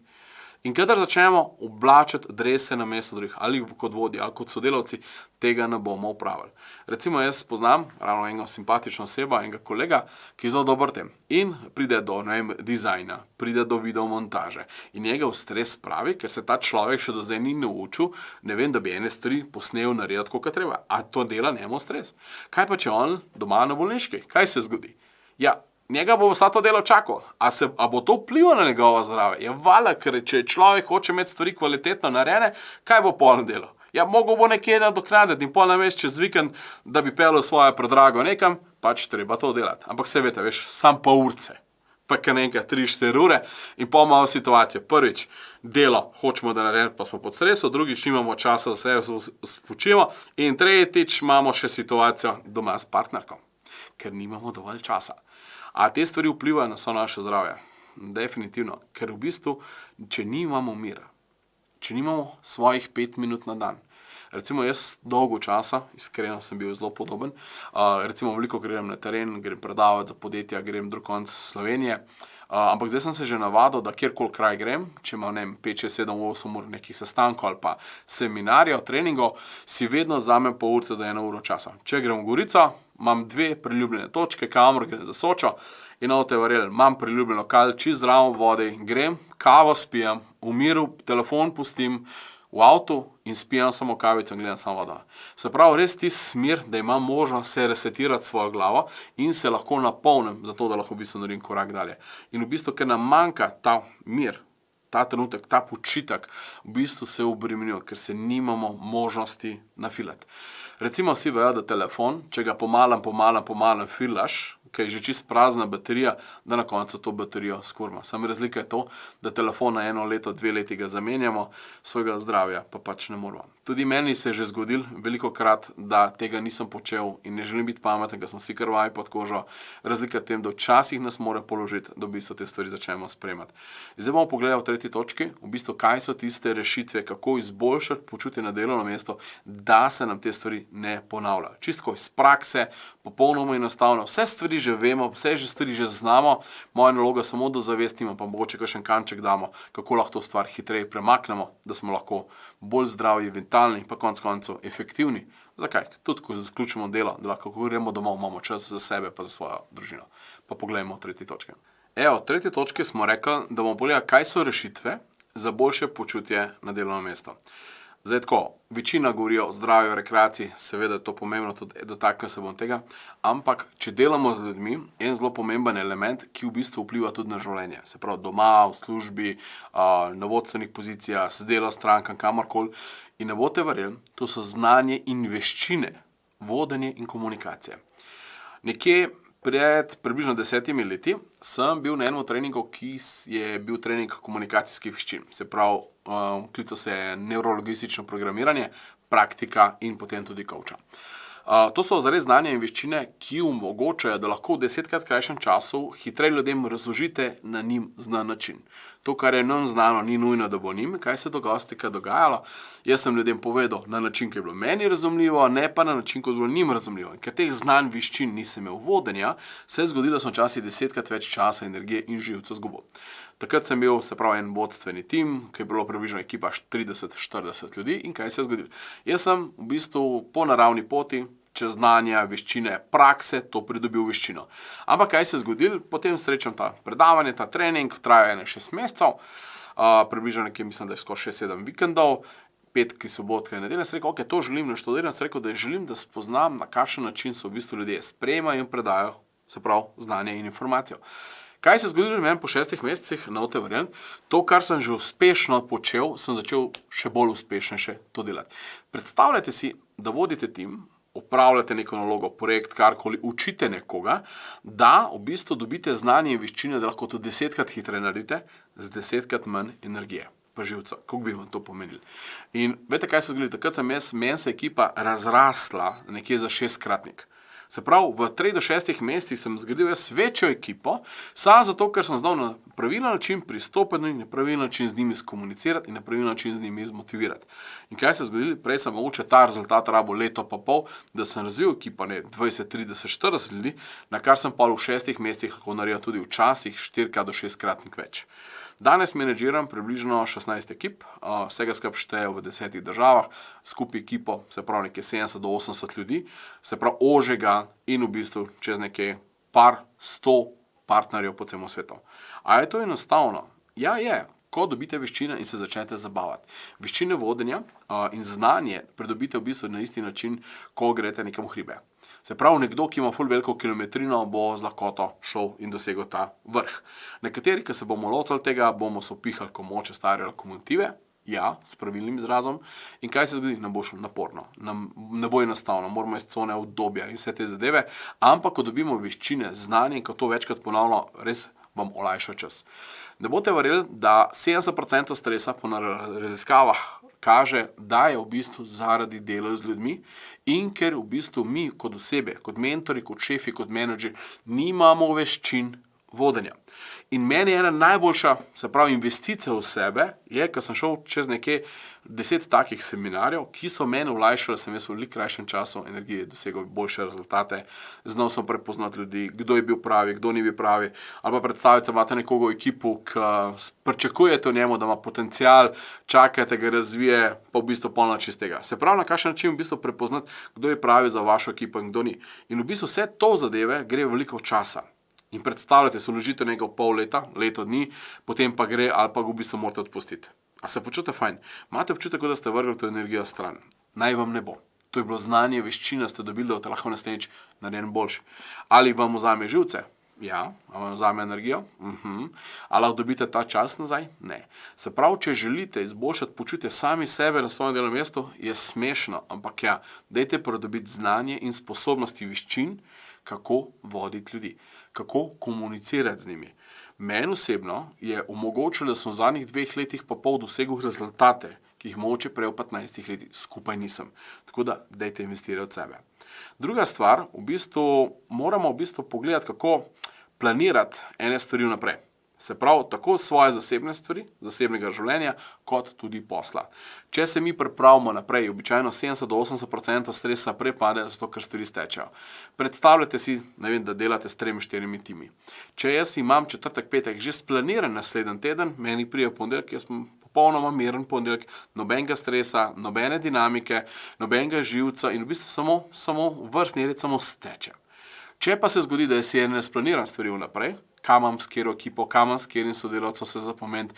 In kadar začnemo oblačiti drese na mesto drugih, ali kot vodji, ali kot sodelavci, tega ne bomo upravili. Recimo jaz poznam ravno enega simpatično oseba, enega kolega, ki je zelo dober tem. In pride do, dizajna, pride do videomontaže. In njega v stres spravi, ker se ta človek še do zdaj ni naučil, ne vem, da bi ene stvari posnel narediti, kot treba. A to dela njemu stres. Kaj pa, če on doma na bolniški? Kaj se zgodi? Ja, njega bo vsa to delo čakal. A bo to vplivalo na njegovo zdravje? Ja, valjda, ker če človek hoče imeti stvari kvalitetno narejene, kaj bo pol delo? Ja, mogel bo nekje nadoknaditi in pol namest čez vikend, da bi peljal svojo predrago nekam, pač treba to delati. Ampak se veste, veš, sam pa urce. Pa kar nekaj 3-4 ure in pol malo situacije. Prvič, delo hočemo da narediti, pa smo pod stresom, drugič nimamo časa, da se spočimo in tretjič imamo še situacijo doma s partnerkom, ker nimamo dovolj časa. A te stvari vplivajo na vse naše zdravje? Definitivno, ker v bistvu, če nimamo mira, če nimamo svojih 5 minut na dan, recimo jaz dolgo časa, iskreno sem bil zelo podoben, recimo veliko grem na teren, grem predavati za podjetja, grem drug konec Slovenije, ampak zdaj sem se že navadil, da kjerkoli kraj grem, če imam 5, 6, 7, 8 ur nekih sestankov ali pa seminarjev, treningov, si vedno vzamem pol ure do 1 uro časa. Če grem v Gorico, imam 2 priljubljene točke, kamor grem za Sočo In ne boste verjeli, imam priljubljen lokal, čist zraven vode, grem, kavo spijem, v miru, telefon pustim, v avtu in spijem samo kavico in gledam samo vodo. Se pravi, res tisti smer, da imam možnost se resetirati svojo glavo in se lahko napolnim, zato da lahko v bistvu naredim korak dalje. In v bistvu, ker nam manjka ta mir, ta trenutek, ta počitek, v bistvu se obremenijo, ker se nimamo možnosti nafilati. Recimo vsi vejo, da telefon, če ga pomalem filaš, ki je že čist prazna baterija, da na koncu to baterijo skurma. Samo razlika je to, da telefon na 1 leto, 2 leti ga zamenjamo, svojega zdravja pa pač ne moramo. Tudi meni se je že zgodilo velikokrat, da tega nisem počel in ne želim biti pameten, ker smo vsi krvavi pod kožo. Razlika je v tem, da včasih nas mora položiti, da v bistvu te stvari začnemo sprejemati. Zdaj bomo pogledali v 3. točki, v bistvu kaj so tiste rešitve, kako izboljšati počutje na delovnem mestu, da se nam te stvari ne ponavljajo. Čisto iz prakse, popolnoma enostavno, vse stvari že vemo, vse stvari že znamo, moja naloga samo da zavestimo, pa mogoče kakšen kanček damo, kako lahko to stvar hitreje premaknemo, da smo lahko bolj zdravi, vitalni, pa konec koncev efektivni. Zakaj? Tudi ko zaključimo delo, da lahko gremo domov, imamo čas za sebe pa za svojo družino. Pa poglejmo 3. točke. Evo, v 3. točki smo rekli, da bomo pogledali, kaj so rešitve za boljše počutje na delovnem mestu. Zdaj tako, večina govori o zdravju, rekreaciji, seveda je to pomembno, tudi dotaknil se bom tega, ampak če delamo z ljudmi, en zelo pomemben element, ki v bistvu vpliva tudi na življenje. Se pravi doma, v službi, na vodstvenih pozicijah, z delo strankam, kamorkoli. In ne boste verjeli, to so znanje in veščine, vodenje in komunikacije. Nekje pred približno 10 leti sem bil na enem treningu, ki je bil trening komunikacijskih veščin. Se pravi, klical se je nevrologistično programiranje, praktika in potem tudi coacha. To so zares znanja in veščine, ki omogočajo, da lahko v 10-krat krajšem času hitreje ljudem razložite na njim znan način. To, kar je nam znano, ni nujno, da bo njim, kaj se je dogajalo. Jaz sem ljudem povedal na način, ki je bilo meni razumljivo, ne pa na način, kot je bilo njim razumljivo. In ker teh znanj, veščin nisem imel vodenja, se je zgodilo, da sem včasih 10-krat več časa, energije in živca izgubil. Takrat sem imel, se pravi, en vodstveni tim, ki je bilo približno ekipa 30-40 ljudi in kaj se je zgodilo. Jaz sem v bistvu po naravni poti, čez znanja, veščine, prakse, to pridobil veščino. Ampak kaj se je zgodilo? Potem srečam ta predavanje, ta trening, traja 6 mesecev, približno nekje, mislim, da je skoraj 6-7 vikendov, petki, sobotke, nedelje, sem rekel, ok, to želim naštudirati, sem rekel, da želim, da spoznam, na kakšen način so v bistvu ljudje sprejemajo in predajo, se pravi, znanje in informacijo. Kaj se je zgodilo meni po 6 mesecih, ne boste verjeli, to, kar sem že uspešno počel, sem začel še bolj uspešneje to delati. Predstavljajte si, da vodite tim, upravljate neko nalogo, projekt, karkoli, učite nekoga, da v bistvu dobite znanje in veščine, da lahko to 10-krat hitreje naredite, z 10-krat manj energije. Pa živca, kako bi vam to pomenili. In veste, kaj se zgodi? Takrat meni se ekipa razrasla nekje za 6-kratnik. Se pravi, v 3 do 6 mesecih sem zgradil jaz večjo ekipo, samo zato, ker sem znal na pravilen način pristopiti in na pravilen način z njimi skomunicirati in na pravilen način z njimi zmotivirati. In kaj se je zgodilo? Prej sem mogoče ta rezultat rabo leto pa pol, da sem razvil ekipo 20, 30, 40 ljudi, na kar sem pa v 6 mesecih lahko naredil tudi včasih 4 do 6-kratnik več. Danes menedžiram približno 16 ekip, vsega skupaj šteje v 10 državah, skupaj ekipo, se pravi nekje 70 do 80 ljudi, se pravi ožjega in v bistvu čez nekaj par 100 partnerjev po celem svetu. A je to enostavno? Ja, je. Ko dobite veščine in se začnete zabavati. Veščine vodenja in znanje pridobite v bistvu na isti način, ko greste nekam v hribe. Se pravi, nekdo, ki ima ful veliko kilometrino, bo z lahkoto šel in dosegel ta vrh. Nekateri, ki se bomo lotili tega, bomo sopihali komoče stare lokomotive, ja, s pravilnim izrazom. In kaj se zgodi? Nam bo šlo naporno, nam ne bo enostavno, moramo iz cone obdobja in vse te zadeve, ampak ko dobimo veščine, znanje in ko to večkrat ponavljamo, res vam olajša čas. Ne boste verjeli, da 70% stresa po raziskavah kaže, da je v bistvu zaradi dela z ljudmi in ker v bistvu mi kot osebe, kot mentori, kot šefi, kot menedžeri, nimamo veščin vodenja. In meni je ena najboljša, se pravi, investicija v sebe, je, ko sem šel čez nekje 10 takih seminarjev, ki so meni olajšali, da sem jaz v veliko krajšem času energije dosegel boljše rezultate, znal sem prepoznati ljudi, kdo je bil pravi, kdo ni bil pravi, ali pa predstavite, imate nekoga v ekipu, ki pričakujete v njemu, da ima potencial, čakate ga razvije, pa v bistvu polno čistega. Se pravi, na kakšen način v bistvu prepoznati, kdo je pravi za vašo ekipo in kdo ni. In v bistvu vse to zadeve gre veliko časa. In predstavljate, se vložite nekaj pol leta, leto dni, potem pa gre ali pa ga v bistvu morate odpustiti. A se počutite fajn? Imate občutek, da ste vrgli to energijo stran? Naj vam ne bo. To je bilo znanje, veščina ste dobili, da boste lahko naslednjič naredili boljši. Ali vam vzame živce? Ja. Ali vam vzame energijo? Ali lahko dobite ta čas nazaj? Ne. Se pravi, če želite izboljšati počutje sami sebe na svojem delovnem mestu, je smešno, ampak ja, dajte pridobiti znanje in sposobnosti veščin, kako voditi ljudi, kako komunicirati z njimi. Meni osebno je omogočilo, da sem v zadnjih 2 letih pa pol dosegel rezultate, ki jih mogoče prej v 15 letih skupaj nisem. Tako da, dajte investirati v sebe. Druga stvar, moramo pogledati, kako planirati ene stvari vnaprej. Se pravi, tako svoje zasebne stvari, zasebnega življenja, kot tudi posla. Če se mi pripravimo naprej, običajno 70-80% stresa prepade, zato ker stvari stečejo. Predstavljate si, da delate s 3-4 timi. Če jaz imam četrtek, petek že splaniran naslednji teden, meni pride ponedeljek, jaz sem popolnoma miren ponedeljek, nobenega stresa, nobene dinamike, nobenega živca in v bistvu samo vrstni red samo steče. Če pa se zgodi, da jaz ne splaniram stvari vnaprej, kam imam s katero ekipo, kam imam s katerim sodelavcem se zapomeniti,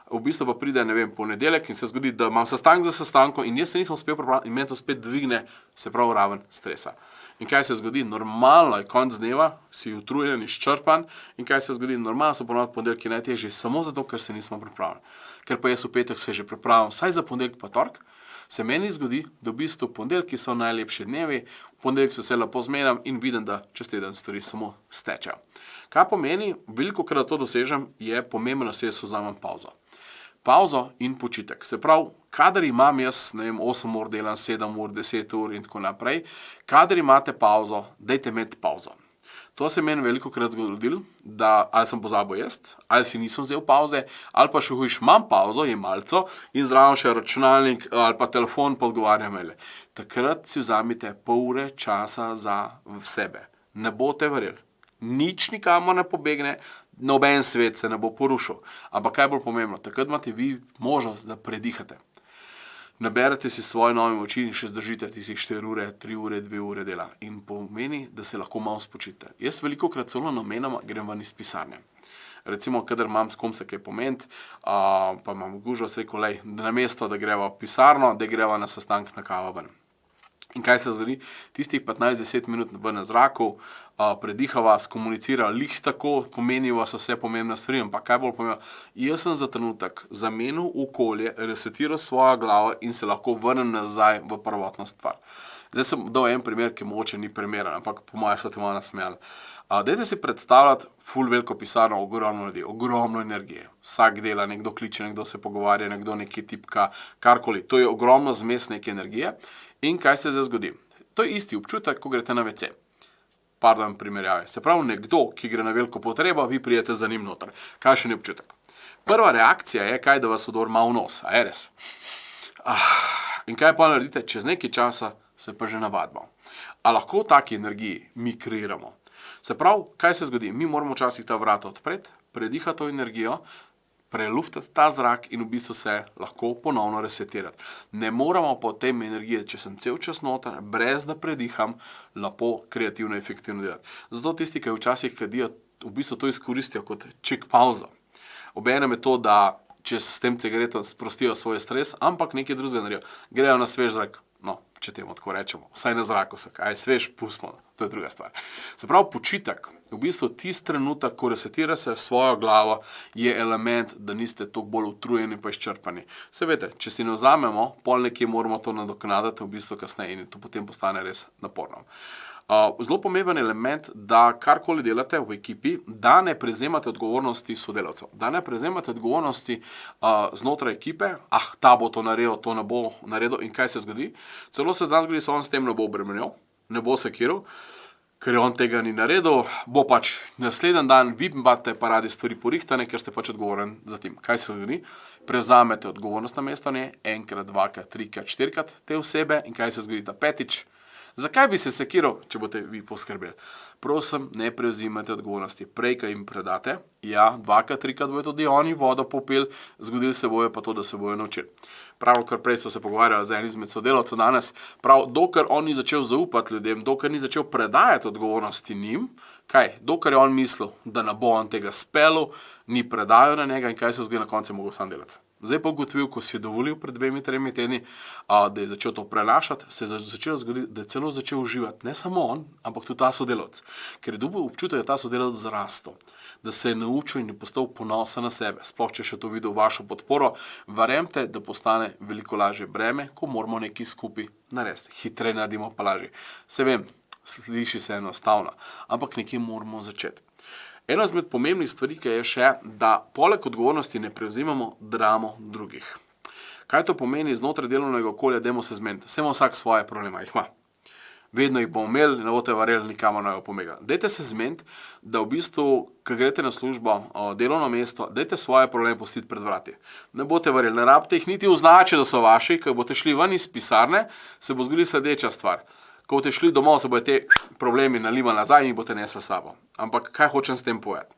v bistvu pa pride, ponedeljek in se zgodi, da imam sestanek za sestankom in jaz se nisem uspel pripraviti in meni to spet dvigne, se pravi, raven stresa. In kaj se zgodi? Normalno je konec dneva, si utrujen, izčrpan in kaj se zgodi? Normalno so ponovno ponedeljki najtežji, samo zato, ker se nismo pripravili. Ker pa jaz v petek se že pripravim, vsaj za ponedeljek pa torek, se meni zgodi, da v bistvu ponedeljki so najlepši dnevi, v ponedeljek se lepo zmenam in vidim, da čez teden stvari samo stečejo. Kaj pomeni, velikokrat to dosežem, je pomembno, da se jaz vzamem pavzo. Pavzo in počitek. Se pravi, kadar imam jaz, 8 ur delam, 7 ur, 10 ur in tako naprej, kadar imate pavzo, dajte imeti pavzo. To se meni velikokrat zgodilo, da ali sem pozabil jesti, ali si nisem vzel pavze, ali pa še hujš, imam pavzo, jemalco in zraven še računalnik ali pa telefon pa odgovarjam maile. Takrat si vzamite pol ure časa za sebe. Ne boste verjeli. Nič nikamor ne pobegne, noben svet se ne bo porušil. Ampak kaj bolj pomembno, takrat imate vi možnost, da predihate. Naberete si svoje nove moči in še zdržite tistih 4 ure, 3 ure, 2 ure dela. In pomeni, da se lahko malo spočite. Jaz velikokrat celo namenoma grem ven iz pisarne. Recimo, kadar imam s kom se kaj pomeniti, pa imam gužvo, se rekel, da namesto, da greva v pisarno, da greva na sestanek na kavo ven. In kaj se zgodi? Tistih 15-10 minut ven na zraku, predihava, skomunicira, lih tako, pomeniva se vse pomembne stvari, ampak kaj bolj pomembno, jaz sem za trenutek zamenil okolje, resetiral svojo glavo in se lahko vrnem nazaj v prvotno stvar. Zdaj sem dal en primer, ki mogoče ni primeren, ampak po mojem so te malo nasmejali. Dajte si predstavljati ful veliko pisarno, ogromno ljudi, ogromno energije. Vsak dela, nekdo kliče, nekdo se pogovarja, nekdo nekaj tipka, karkoli. To je ogromno zmes neke energije. In kaj se zdaj zgodi? To je isti občutek, ko greste na WC. Pardon, primerjave. Se pravi, nekdo, ki gre na veliko potrebo, vi prijete za njim noter. Kaj še ni občutek? Prva reakcija je, kaj da vas odor ima v nos. A je res? In kaj pa naredite? Čez nekaj časa se pa že navadimo. A lahko v taki energiji mi kreiramo? Se pravi, kaj se zgodi? Mi moramo včasih ta vrata odpreti, predihati to energijo, preluftati ta zrak in v bistvu se lahko ponovno resetirati. Ne moramo po tem energije, če sem cel čas noter, brez da prediham, lepo, kreativno, efektivno delati. Zato tisti, ki včasih kadijo, v bistvu to izkoristijo kot check pauzo. Obenem je to, da če s tem cigaretom sprostijo svoj stres, ampak nekaj drugega naredijo. Grejo na svež zrak. No, če temu tako rečemo, vsaj na zraku se, aj svež, pustimo, to je druga stvar. Se pravi, počitek, v bistvu tisti trenutek, ko resetira se svojo glavo, je element, da niste toliko bolj utrujeni pa izčrpani. Se veste, če si ne vzamemo, pol nekje moramo to nadoknaditi v bistvu kasneje in to potem postane res naporno. Zelo pomemben element, da karkoli delate v ekipi, da ne prevzemate odgovornosti sodelavcev, da ne prevzemate odgovornosti znotraj ekipe, ta bo to naredil, to ne bo naredil in kaj se zgodi. Celo se zgodi, da se on s tem ne bo obremenil, ne bo sekiral, ker on tega ni naredil, bo pač naslednji dan, vi imate pa radi stvari porihtane, ker ste pač odgovoren za tim. Kaj se zgodi? Prevzamete odgovornost na mesto nje, enkrat, dvakrat, trikrat, štirikrat te osebe in kaj se zgodi ta petič? Zakaj bi se sekiral, če boste vi poskrbeli? Prosim, ne prevzimate odgovornosti. Prej, ko jim predate, ja, 2-krat, 3-krat bojo tudi oni vodo popili, zgodili se bojo pa to, da se bojo naučili. Prav, kar prej so se pogovarjali z enim izmed sodelavcev danes, prav, dokler on ni začel zaupati ljudem, dokler ni začel predajati odgovornosti njim, kaj, dokler je on mislil, da ne bo on tega spelil, ni predajal na njega in kaj se zgodi na koncu, je mogel sam delati. Zdaj pa ugotovil, ko si je dovolil pred 2-3 tedni, da je začel to prenašati, se je začelo zgoditi, da je celo začel uživati. Ne samo on, ampak tudi ta sodelavec. Ker je dobil občutek, da je ta sodelavec zrastel, da se je naučil in je postal ponosen na sebe. Sploh, če še to videl vašo podporo, verjemite, da postane veliko lažje breme, ko moramo nekaj skupaj narediti. Hitreje naredimo pa lažje. Se vem, sliši se enostavno, ampak nekje moramo začeti. Ena izmed pomembnih stvari, ki je še, da poleg odgovornosti ne prevzimamo dramo drugih. Kaj to pomeni znotraj delovnega okolja, dajmo se zmeniti. Saj ima vsak svoje probleme, jih ima. Vedno jih bomo imeli, ne boste verjeli, nikamor ne bo pomega. Dajte se zmeniti, da v bistvu, ko greste na službo, delovno mesto, dajte svoje probleme pustiti pred vrati. Ne boste verjeli, ne rabite jih niti označiti, da so vaši, ko boste šli ven iz pisarne, se bo zgodila sledeča stvar. Ko boste šli domov, se bodo te problemi nalivali nazaj in jih boste nesli s sabo. Ampak kaj hočem s tem povedati?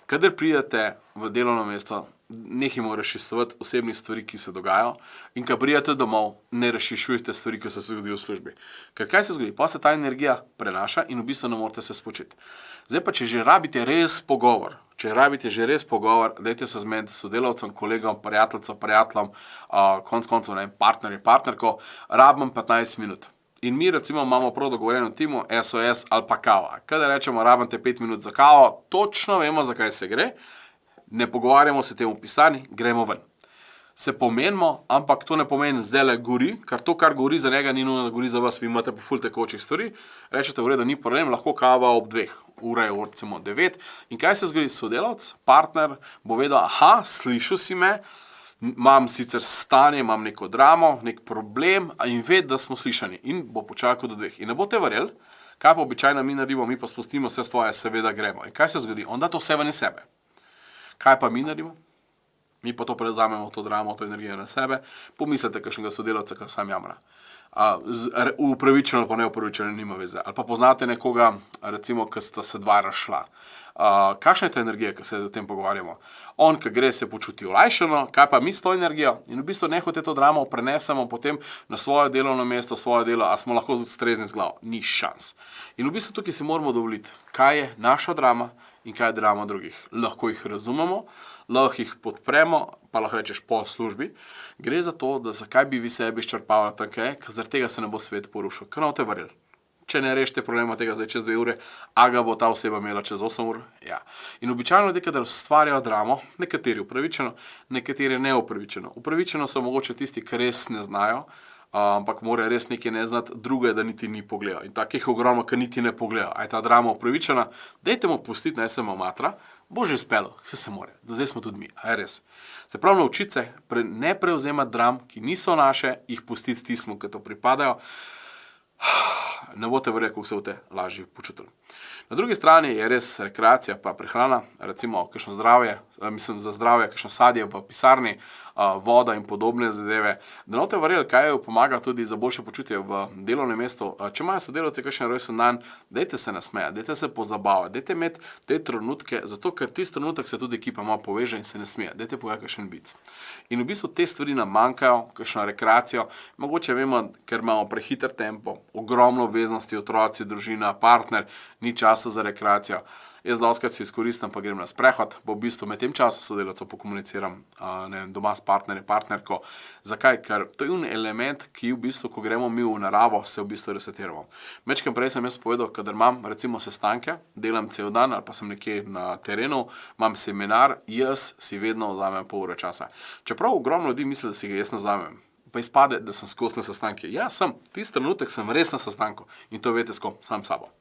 Kadar pridete v delovno mesto, nehajmo razčistovati osebnih stvari, ki se dogajajo, in ko pridete domov, ne razčiščujte stvari, ki se zgodijo v službi. Ker kaj se zgodi? Pa se ta energija prenaša in v bistvu ne morete se spočiti. Zdaj pa, če že rabite res pogovor, dajte se zmeniti s sodelavcem, kolegom, prijateljem, konec koncev, partnerji, partnerko, rabim 15 minut. In mi recimo imamo prav dogovorjeno timu SOS ali pa kava. Kadar rečemo, rabite 5 minut za kavo, točno vemo, zakaj se gre, ne pogovarjamo se temu v pisarni, gremo ven. Se pomenimo, ampak to ne pomeni zdajle gori, ker to, kar gori za njega, ni nujno, da gori za vas, vi imate pa ful tekočih stvari, rečete, v redu, ni problem, lahko kava ob 2, ura je recimo 9. In kaj se zgodi? Sodelavec, partner bo vedel, aha, slišal si me, imam sicer stanje, imam neko dramo, nek problem in ve, da smo slišani in bo počakal do 2. In ne boste verjeli, kaj pa običajno mi naredimo, mi pa spustimo vse svoje, seveda gremo. In kaj se zgodi? On da to vse ven iz sebe. Kaj pa mi naredimo? Mi pa to prevzamemo, to dramo, to energijo na sebe, pomislite kakšnega sodelavca, ki sam jamra. Upravičeno ali pa neupravičeno, nima veze. Ali pa poznate nekoga, recimo, ki sta se 2 razšla. Kakšna je ta energija, ki se o tem pogovarjamo? On, ki gre, se počuti olajšano, kaj pa mi s to energijo? In v bistvu nehote to dramo prenesemo potem na svoje delovno mesto, svoje delo, a smo lahko strezni z glavo? Ni šans. In v bistvu tukaj si moramo dovoliti, kaj je naša drama in kaj je drama drugih. Lahko jih razumemo, lahko jih podpremo, pa lahko rečeš po službi. Gre za to, da zakaj bi vi sebi izčrpavali tako, ker zaradi tega se ne bo svet porušil. Ker ne boste verjeli. Če ne rešite problema tega zdaj čez 2 ure, a ga bo ta oseba imela čez 8 ur? Ja. In običajno ljudje, kadar ustvarjajo dramo, nekateri upravičeno, nekateri neupravičeno. Upravičeno so mogoče tisti, ki res ne znajo, ampak morajo res nekaj ne znati, drugo je, da niti ni pogledal. In takih ogromno, ki niti ne pogledajo. A je ta drama upravičena? Dajte mu pustiti, naj se mu matra, bo že spelo, vse se more. Do zdaj smo tudi mi, a je res. Se pravi, naučiti se ne prevzemati dram, ki niso naše, jih pustiti tistim, ki to pripadajo. Ne boste verjeli, kako se boste lažje počutili. Na drugi strani je res rekreacija pa prehrana, recimo kakšno zdravje, za zdravje, kakšno sadje v pisarni, voda in podobne zadeve. Da ne boste verjeli, kaj jo pomaga tudi za boljše počutje v delovnem mestu. Če imajo sodelavci kakšen rojsten dan, dajte se nasmejati, dajte se pozabavati, dajte imeti te trenutke, zato ker tisti trenutek se tudi ekipa malo poveže in se ne smeje. Dajte povedati kakšen bic. In v bistvu te stvari nam manjkajo, kakšno rekreacijo, mogoče vemo, ker imamo prehiter tempo, ogromno obveznosti, otroci, družina, partner, ni časa za rekreacijo. Jaz dostikrat si izkoristim, pa grem na sprehod, pa v bistvu med tem času sodelavcev pokomuniciram doma s partnerjem, partnerko. Zakaj? Ker to je element, ki v bistvu, ko gremo mi v naravo, se v bistvu resetiramo. Mečkam prej sem jaz povedal, kadar imam recimo sestanke, delam cel dan ali pa sem nekje na terenu, imam seminar, jaz si vedno vzamem pol ure časa. Čeprav ogromno ljudi misli, da si ga jaz ne vzamem, pa izpade, da sem skozi na sestanke. Ja, sem. Tisti trenutek sem res na sestanku in to veste sam sabo.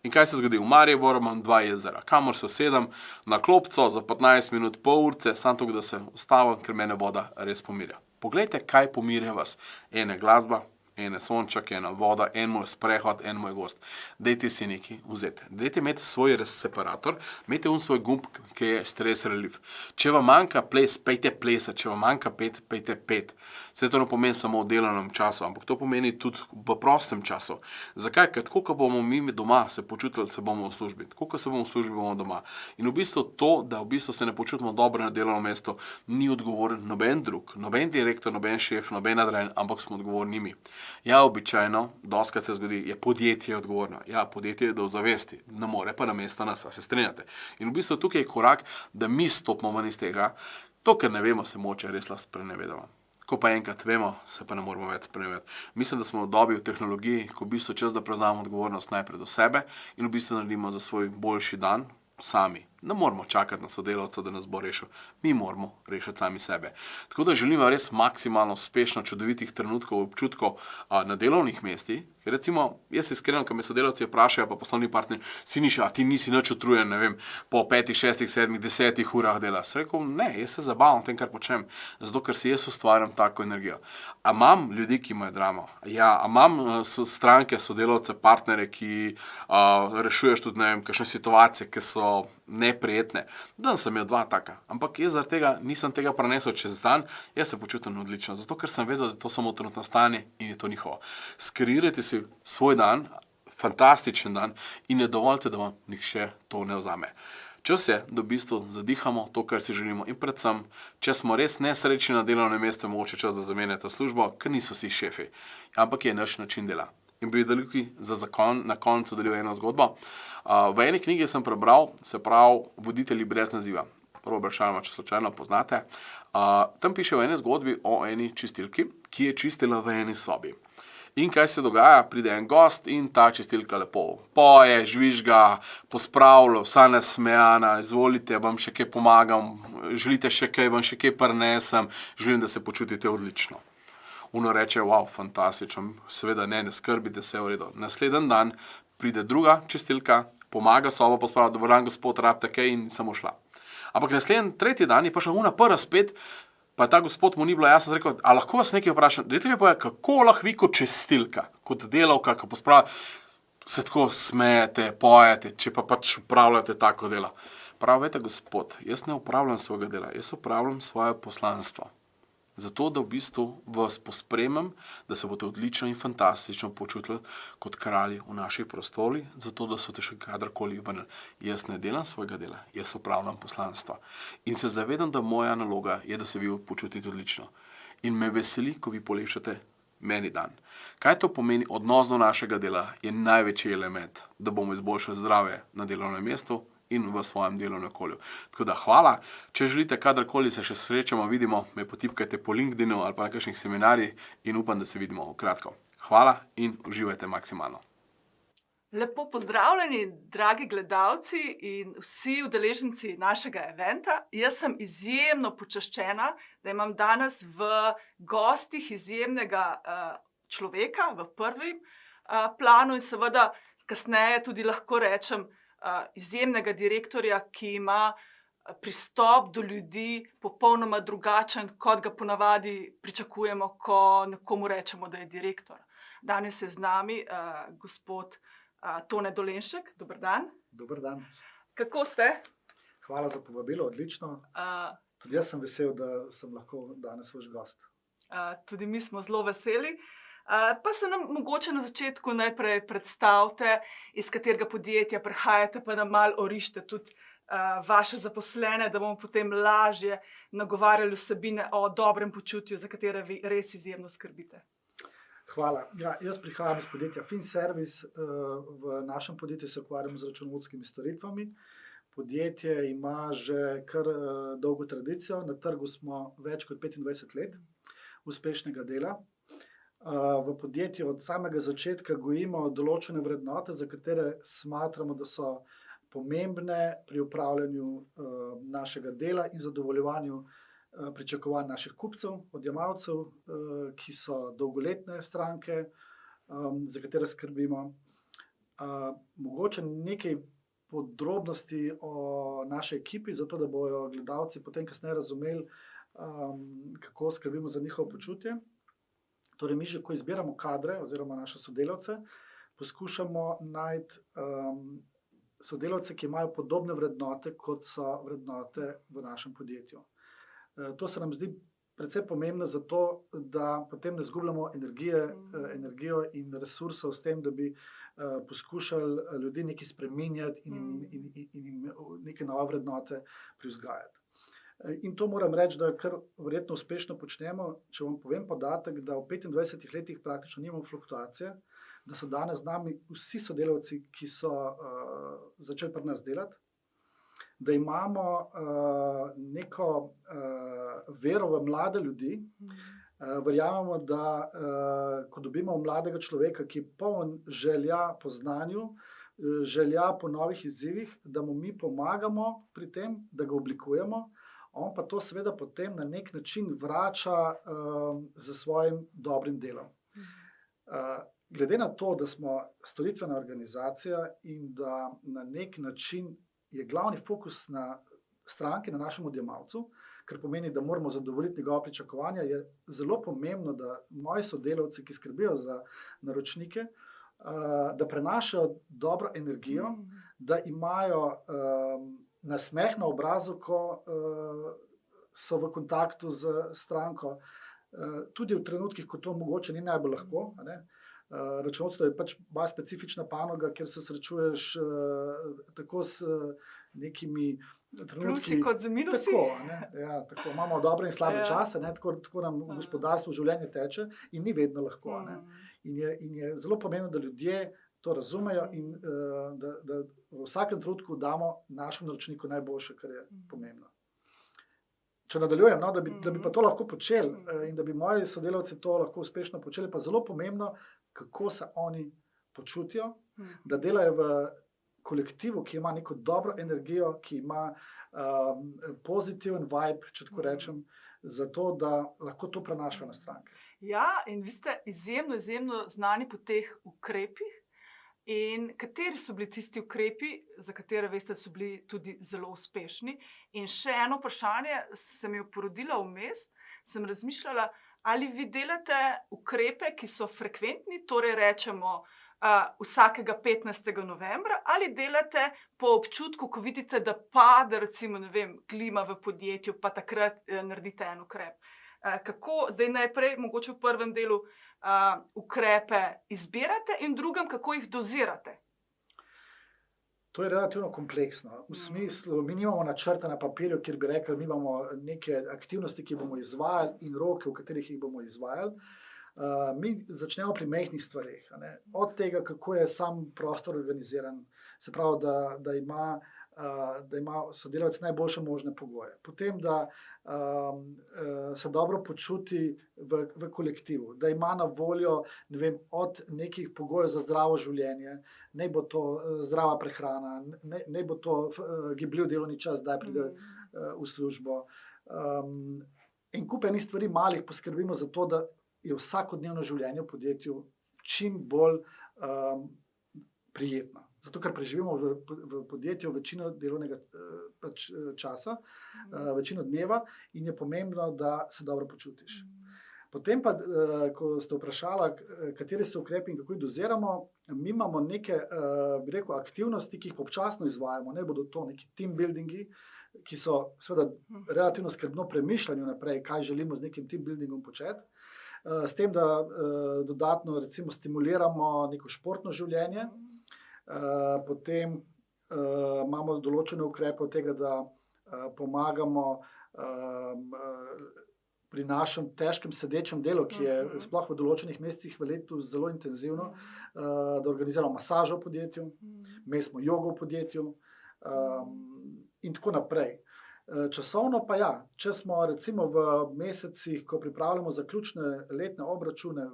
In kaj se zgodi? V Mariboru imam 2 jezera, kamor se usedem na klopco za 15 minut, pol urce, samo tako, da se ustavim, ker mene voda res pomirja. Poglejte, kaj pomirja vas. Ene glasba, ene sonček, ena voda, en moj sprehod, en moj gost. Dajte si nekaj vzeti. Dajte imeti svoj separator, imejte svoj gumb, ki je stres relief. Če vam manjka ples, pejte plesati, če vam manjka pet, pejte pet. Vse to ne pomeni samo v delovnem času, ampak to pomeni tudi v prostem času. Zakaj? Ker tako, ko bomo mi doma se počutili, se bomo v službi. Tako, ko se bomo v službi, bomo doma. In v bistvu to, da v bistvu se ne počutimo dobro na delovnem mestu, ni odgovoren noben drug, noben direktor, noben šef, noben nadrejen, ampak smo odgovorni mi. Ja, običajno, dostikrat se zgodi, je podjetje odgovorno. Ja, podjetje je do zavesti, ne more pa namesto nas, a se strinjate. In v bistvu tukaj je korak, da mi stopimo ven iz tega, to, ker ne vemo, se moče res lahko sprenevedamo. Ko pa enkrat vemo, se pa ne moramo več sprenevedati. Mislim, da smo v dobi v tehnologiji, ko v bistvu čas, da prevzamemo odgovornost najprej do sebe in v bistvu naredimo za svoj boljši dan sami. Ne moramo čakati na sodelavca, da nas bo rešil. Mi moramo rešiti sami sebe. Tako da želim vam res maksimalno uspešno, čudovitih trenutkov, občutkov na delovnih mestih. Recimo, jaz iskreno, ko me sodelavci vprašajo, pa poslovni partner, Siniša, a ti nisi nič utrujen, ne vem, po 5, 6, 7, 10 urah dela. Sem rekel, ne, jaz se zabavam tem, kar počnem, zato ker si jaz ustvarjam tako energijo. A imam ljudi, ki imajo dramo? Ja, a imam stranke, sodelavce, partnere, ki rešuješ tudi, ne vem, kakšne situacije, ki so neprijetne. Dan sem imel 2 taka, ampak jaz zaradi tega nisem tega prenesel čez dan, jaz se počutim odlično, zato ker sem vedel, da je to samo trenutno stanje in je to njihovo. Skreirajte si svoj dan, fantastičen dan in ne dovolite, da vam nihče to ne vzame. Čas je, da v bistvu zadihamo to, kar si želimo in predvsem, če smo res nesrečni na delovnem mestu, mogoče čas, da zamenjate službo, ker niso vsi šefi, ampak je naš način dela. In bi na koncu delil eno zgodbo. V eni knjigi sem prebral, se pravi, Voditelji brez naziva. Robert Sharma, če slučajno poznate. Tam piše v eni zgodbi o eni čistilki, ki je čistila v eni sobi. In kaj se dogaja? Pride en gost in ta čistilka lepo poje, žvižga, pospravlja, vsa nasmejana, izvolite, vam še kaj pomagam, želite še kaj, vam še kaj prinesem, želim, da se počutite odlično. Ono reče, wow, fantastično, seveda ne skrbite, vse v redu. Naslednji dan pride druga čistilka, pomaga sobo pospravljati, dober dan, gospod, rabite kaj in sem šla. Ampak tretji dan je prišla ona prva spet, pa ta gospod mu ni bilo jasno, rekel, a lahko vas nekaj vprašam, dajte mi povedati, kako lahko vi kot čistilka, kot delavka, ko pospravljate, se tako smejete, pojete, če pa pač upravljate tako delo. Prav, veste, gospod, jaz ne upravljam svojega dela, jaz upravljam svoje poslanstvo. Zato, da v bistvu vas pospremem, da se boste odlično in fantastično počutili kot kralji v naših prostorih, zato, da so te še kadarkoli vrnili. Jaz ne delam svojega dela, jaz upravljam poslanstvo. In se zavedam, da moja naloga je, da se vi počutite odlično. In me veseli, ko vi polepšate meni dan. Kaj to pomeni? Odnos do našega dela je največji element, da bomo izboljšali zdravje na delovnem mestu in v svojem delovnem okolju. Tako da hvala. Če želite kadarkoli se še srečamo, vidimo, me potipkajte po LinkedInu ali pa na kakšnih seminarjih in upam, da se vidimo kratko. Hvala in uživajte maksimalno. Lepo pozdravljeni, dragi gledalci in vsi udeleženci našega eventa. Jaz sem izjemno počaščena, da imam danes v gostih izjemnega človeka v prvem planu in seveda kasneje tudi lahko rečem, izjemnega direktorja, ki ima pristop do ljudi popolnoma drugačen, kot ga ponavadi pričakujemo, ko nekomu rečemo, da je direktor. Danes je z nami gospod Tone Dolenšek. Dober dan. Dober dan. Kako ste? Hvala za povabilo, odlično. Tudi jaz sem vesel, da sem lahko danes vaš gost. Tudi mi smo zelo veseli. Pa se nam mogoče na začetku najprej predstavite, iz katerega podjetja prihajate, pa nam malo orišite tudi vaše zaposlene, da bomo potem lažje nagovarjali vsebine o dobrem počutju, za katere vi res izjemno skrbite. Hvala. Ja, jaz prihajam iz podjetja FinService. V našem podjetju se ukvarjamo z računovodskimi storitvami. Podjetje ima že kar dolgo tradicijo. Na trgu smo več kot 25 let uspešnega dela. V podjetju od samega začetka gojimo določene vrednote, za katere smatramo, da so pomembne pri upravljanju našega dela in zadovoljevanju pričakovanj naših kupcev, odjemalcev, ki so dolgoletne stranke, za katere skrbimo. Mogoče nekaj podrobnosti o naši ekipi, zato da bojo gledalci potem kasneje razumeli, kako skrbimo za njihovo počutje. Torej, mi že, ko izbiramo kadre oziroma naše sodelavce, poskušamo najti sodelavce, ki imajo podobne vrednote, kot so vrednote v našem podjetju. To se nam zdi predvsem pomembno zato, da potem ne izgubljamo energijo in resursov s tem, da bi poskušali ljudi nekaj spreminjati in jim neke nove vrednote privzgajati. In to moram reči, da kar verjetno uspešno počnemo. Če vam povem podatek, da v 25 letih praktično nimamo fluktuacije, da so danes z nami vsi sodelavci, ki so začeli pri nas delati, da imamo neko vero v mlade ljudi. Verjamemo, da ko dobimo mladega človeka, ki je poln želja po znanju, želja po novih izzivih, da mu mi pomagamo pri tem, da ga oblikujemo, on pa to seveda potem na nek način vrača z svojim dobrim delom. Glede na to, da smo storitvena organizacija in da na nek način je glavni fokus na stranki, na našem odjemalcu, kar pomeni, da moramo zadovoljiti njegova pričakovanja, je zelo pomembno, da moji sodelavci, ki skrbijo za naročnike, da prenašajo dobro energijo, da imajo nasmeh na obrazu, ko so v kontaktu z stranko, tudi v trenutkih, ko to mogoče ni najbolj lahko, ne. Računovodstvo je pač malo specifična panoga, kjer se srečuješ tako s nekimi trenutki. Plusi kot z minusi. Tako, ne, ja, tako. Imamo dobre in slabe čase, ne, tako nam v gospodarstvu življenje teče in ni vedno lahko. Ne. In je zelo pomembno, da ljudje to razumejo in da v vsakem trenutku damo našemu naročniku najboljše, kar je pomembno. Če nadaljujem, no, da bi pa to lahko počeli in da bi moji sodelavci to lahko uspešno počeli, pa zelo pomembno, kako se oni počutijo, da delajo v kolektivu, ki ima neko dobro energijo, ki ima pozitiven vibe, če tako rečem, zato da lahko to prenašajo na stranke. Ja, in vi ste izjemno znani po teh ukrepih. In kateri so bili tisti ukrepi, za katere veste, da so bili tudi zelo uspešni? In še eno vprašanje se mi je porodilo vmes, sem razmišljala, ali vi delate ukrepe, ki so frekventni, torej rečemo vsakega 15. novembra, ali delate po občutku, ko vidite, da pade recimo, ne vem, klima v podjetju, pa takrat naredite en ukrep. Kako zdaj najprej, mogoče v prvem delu, ukrepe izbirate in v drugem, kako jih dozirate? To je relativno kompleksno. V smislu, mi nimamo načrta na papirju, kjer bi rekli, mi imamo neke aktivnosti, ki bomo izvajali in roke, v katerih jih bomo izvajali. Mi začnemo pri majhnih stvareh, ne. Od tega, kako je sam prostor organiziran, se pravi, da ima sodelavec najboljše možne pogoje. Potem, da se dobro počuti v kolektivu, da ima na voljo, ne vem, od nekih pogojev za zdravo življenje, naj bo to zdrava prehrana, naj bo to gibljiv delovni čas, da pride v službo. En kup enih stvari malih poskrbimo za to, da je vsakodnevno življenje v podjetju čim bolj prijetno. Zato, ker preživimo v podjetju večino delovnega časa, večino dneva in je pomembno, da se dobro počutiš. Potem pa, ko ste vprašali, kateri so ukrepi in kako jih doziramo, mi imamo neke, bi rekel, aktivnosti, ki jih občasno izvajamo, ne bodo to neki team buildingi, ki so seveda relativno skrbno premišljeni naprej, kaj želimo z nekim team buildingom početi. S tem, da dodatno recimo stimuliramo neko športno življenje. Potem imamo določene ukrepe od tega, da pomagamo pri našem težkem sedečem delu, ki je sploh v določenih mesecih v letu zelo intenzivno, da organiziramo masažo v podjetju, imeli smo jogo v podjetju in tako naprej. Časovno pa ja, če smo recimo v mesecih, ko pripravljamo zaključne letne obračune,